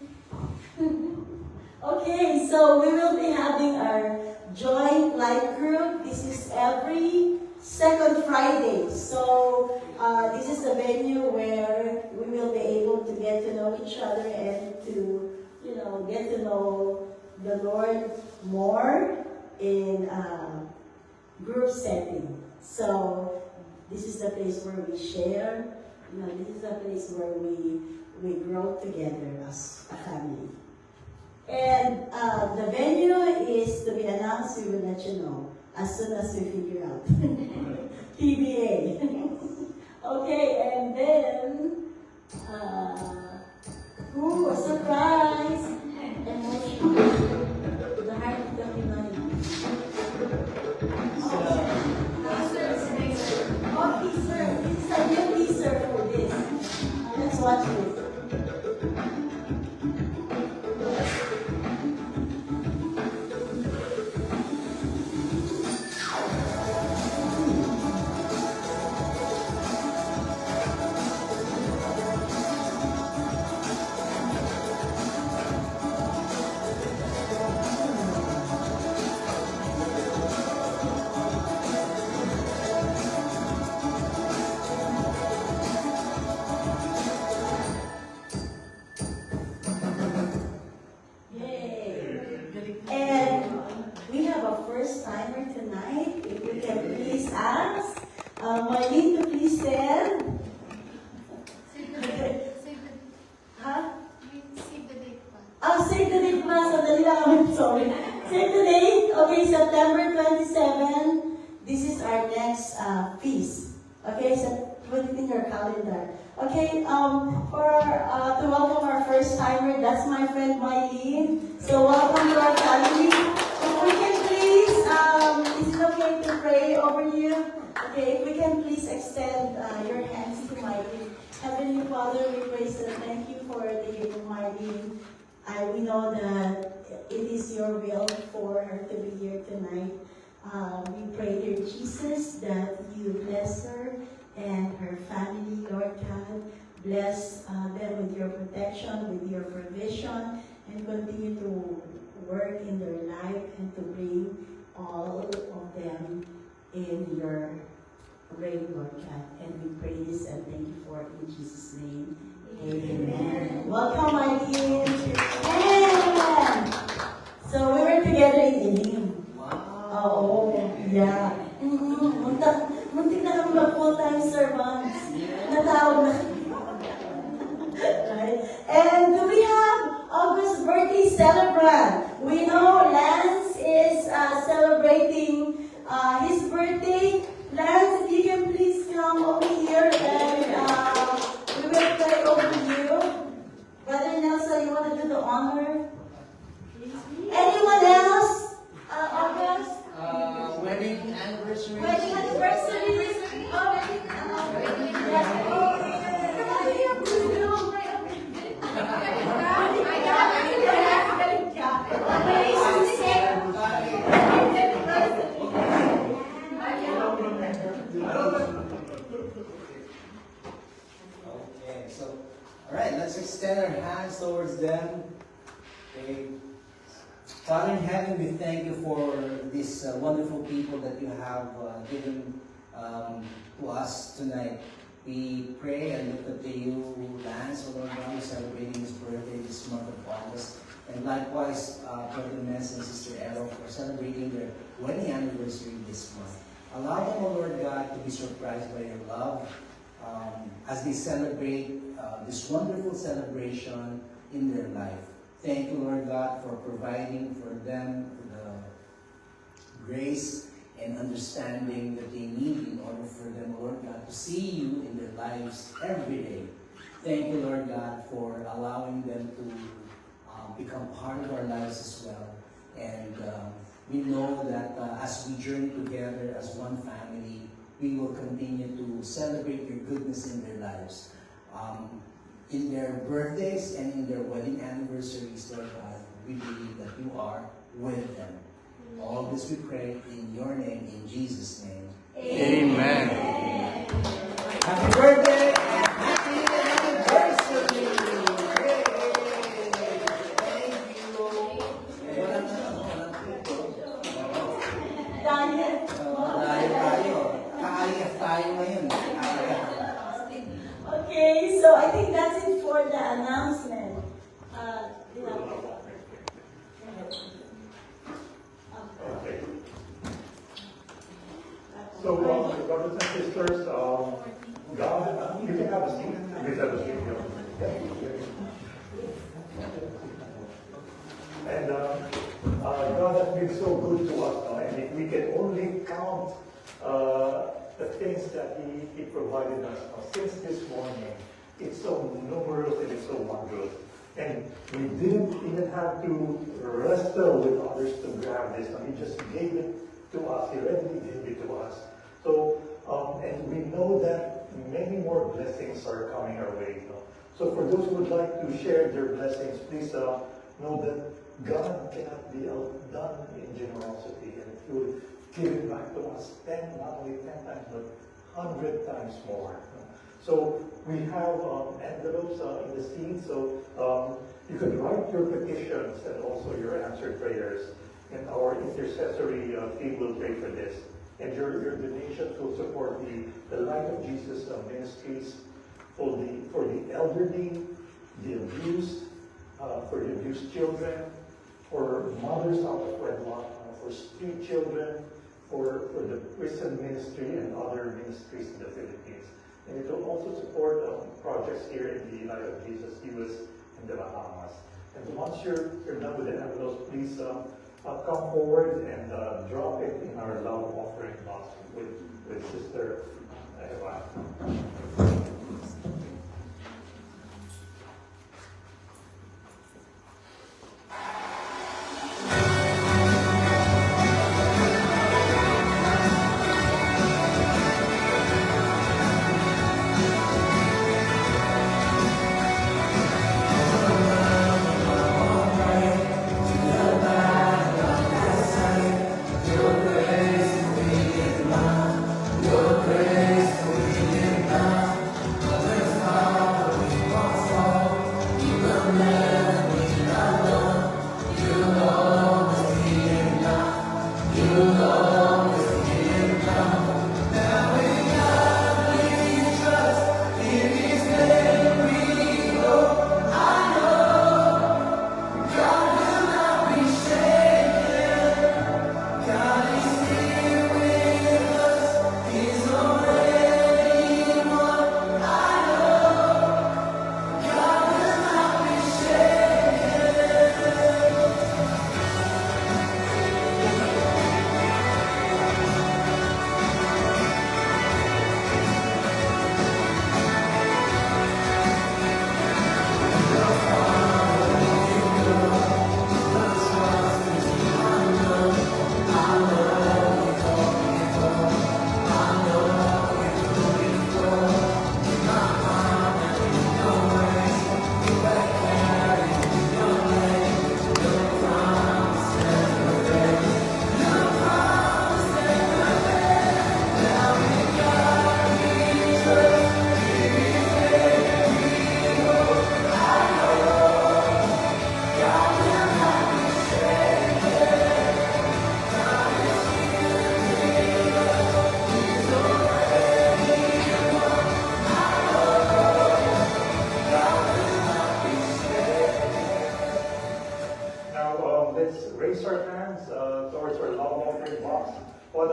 Okay, so we will be having our joint life group. This is every second Friday. So this is the venue where we will be able to get to know each other and to, get to know the Lord more in group setting. So this is the place where we share. This is the place where we grow together as a family. And the venue is to be announced. We will let you know as soon as we figure out. TBA. Okay, and then, a surprise! Emotion. The heart of the Pinoy. Teaser. This is a new teaser for this. Let's watch this. Timer tonight. If we can please ask Marlene to please stand. Okay, so put it in your calendar. Okay, to welcome our first timer, that's my friend Mylene. So welcome to our family. If we can please, is it okay to pray over you? Okay, if we can please extend your hands to Mylene. Heavenly Father, we praise and thank you for the gift of Mylene. We know that it is your will for her to be here tonight. We pray, dear Jesus, that you bless her and her family, Lord God. Bless them with your protection, with your provision, and continue to work in their life and to bring all of them in your reign, Lord God. And we praise and thank you for it in Jesus' name. Amen. Welcome, Eileen. Amen. So we were together in Ilim. Oh, yeah. Muntik na kami mag-full-time servants. Natawag na. Right? And we have August birthday celebrant. We know Lance is celebrating his birthday. Lance, if you can please come over here and we will pray over you. Brother Nelson, you want to do the honor? Anyone else? August? Wedding anniversary. Wedding anniversary. Okay, so, all right, let's extend our hands towards them. Okay. Father in heaven, we thank you for these wonderful people that you have given to us tonight. We pray and look up to you, Lance, O Lord God, who's celebrating his birthday this month of August. And likewise, Brother Ness and Sister Ero for celebrating their wedding anniversary this month. Allow them, O Lord God, to be surprised by your love as they celebrate this wonderful celebration in their life. Thank you, Lord God, for providing for them the grace and understanding that they need in order for them, Lord God, to see you in their lives every day. Thank you, Lord God, for allowing them to become part of our lives as well. And we know that as we journey together as one family, we will continue to celebrate your goodness in their lives. In their birthdays and in their wedding anniversaries, Lord God, we believe that you are with them. All this we pray in your name, in Jesus' name. Amen. Happy birthday and happy anniversary! Yay! Thank you! Diet. Tayo. Kaayaf tayo ngayon. Okay, so I think that's it for the announcement. Okay. So, brothers and sisters, God, you can have a seat. Please have a seat. And God has been so good to us, and if we can only count the things that He provided us since this morning, it's so numerous and it's so wondrous. And we didn't even have to wrestle with others to grab this. He just gave it to us. He readily gave it to us. So, and we know that many more blessings are coming our way. So for those who would like to share their blessings, please know that God cannot be outdone in generosity. And if you would give it back to us not only 10 times, but 100 times more. So we have envelopes in the seat, so you could write your petitions and also your answered prayers. And our intercessory team will pray for this. And your donations will support the Light of Jesus ministries for the elderly, the abused, for the abused children, for mothers out of wedlock, for street children, for the prison ministry and other ministries in the Philippines. And it will also support projects here in the Light of Jesus US in the Bahamas. And once you're done with the envelopes, please come forward and drop it in our love offering box with Sister Eva.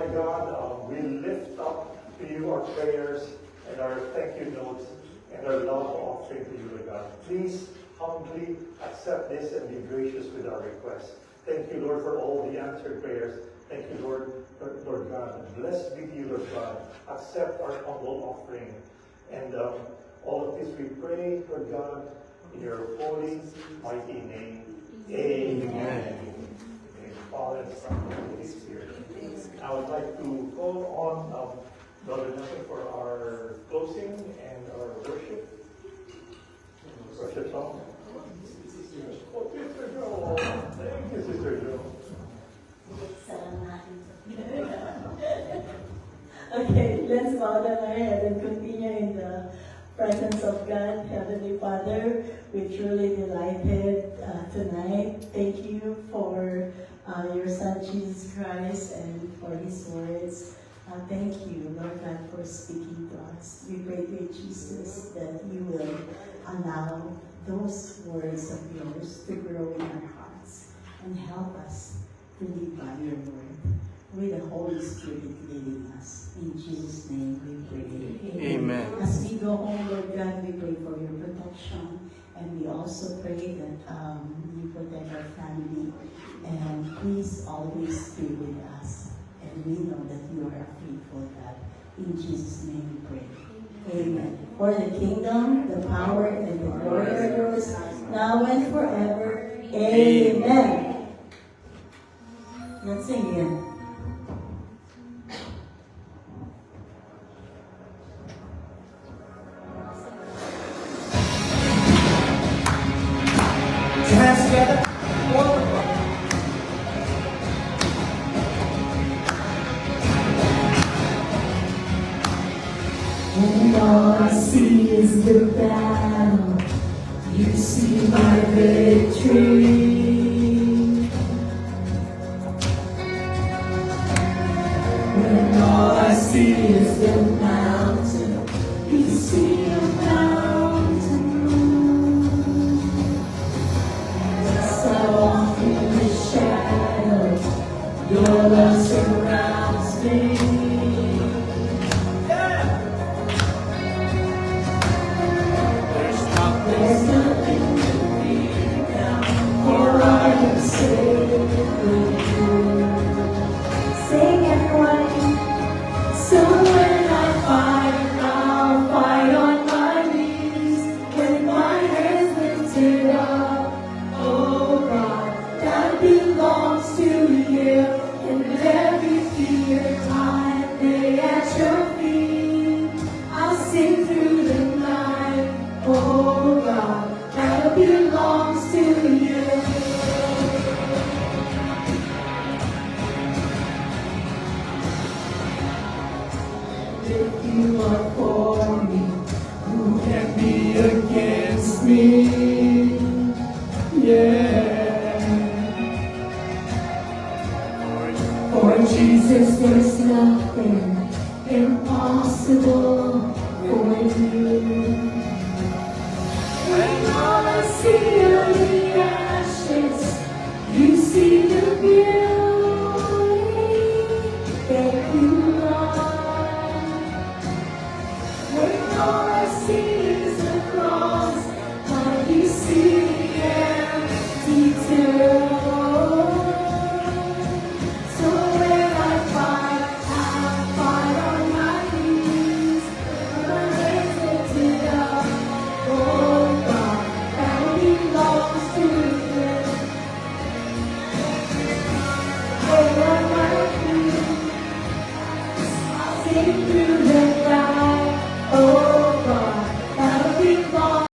my God, we lift up to you our prayers and our thank you notes and our love offering to you, Lord God. Please humbly accept this and be gracious with our requests. Thank you, Lord, for all the answered prayers. Thank you, Lord God. Blessed be you, Lord God. Accept our humble offering. And all of this we pray, Lord God, in your holy, mighty name. Amen. Father and Son and Holy Spirit. I would like to call on Brother Nelson for our closing and our worship. Worship song. Oh, Sister Joe. Thank you, Sister Joe. Okay, let's bow down our head and continue in the presence of God. Heavenly Father, we're truly delighted tonight. Thank you for your Son Jesus Christ and for His words. Thank you, Lord God, for speaking to us. We pray, dear Jesus, that you will allow those words of yours to grow in our hearts and help us to live by your word with the Holy Spirit leading us. In Jesus' name we pray. Amen. As we go home, Lord God, we pray for your protection, and we also pray that you protect our family, and please always be with us. And we know that you are a faithful God. In Jesus' name we pray. Amen. For the kingdom, the power, and the glory are yours, now and forever. Amen. Let's sing again. Hands together. And all I see is the battle. You see my victory. When all I see is the mountain, you see a mountain. As I walk in the shadows, your love surrounds me. There's nothing to fear now, for I am safe with you. Sing everyone. So when I fight, I'll fight on my knees. When my hands lifted up, oh God, that belongs to you. And every fear I lay at your feet, I'll sing through the night. Oh God, that belongs to you. If you are for me, who can be against me? Yeah. For Jesus, there's nothing impossible for you. When all I see are the ashes, you see the beauty that you are. When all I see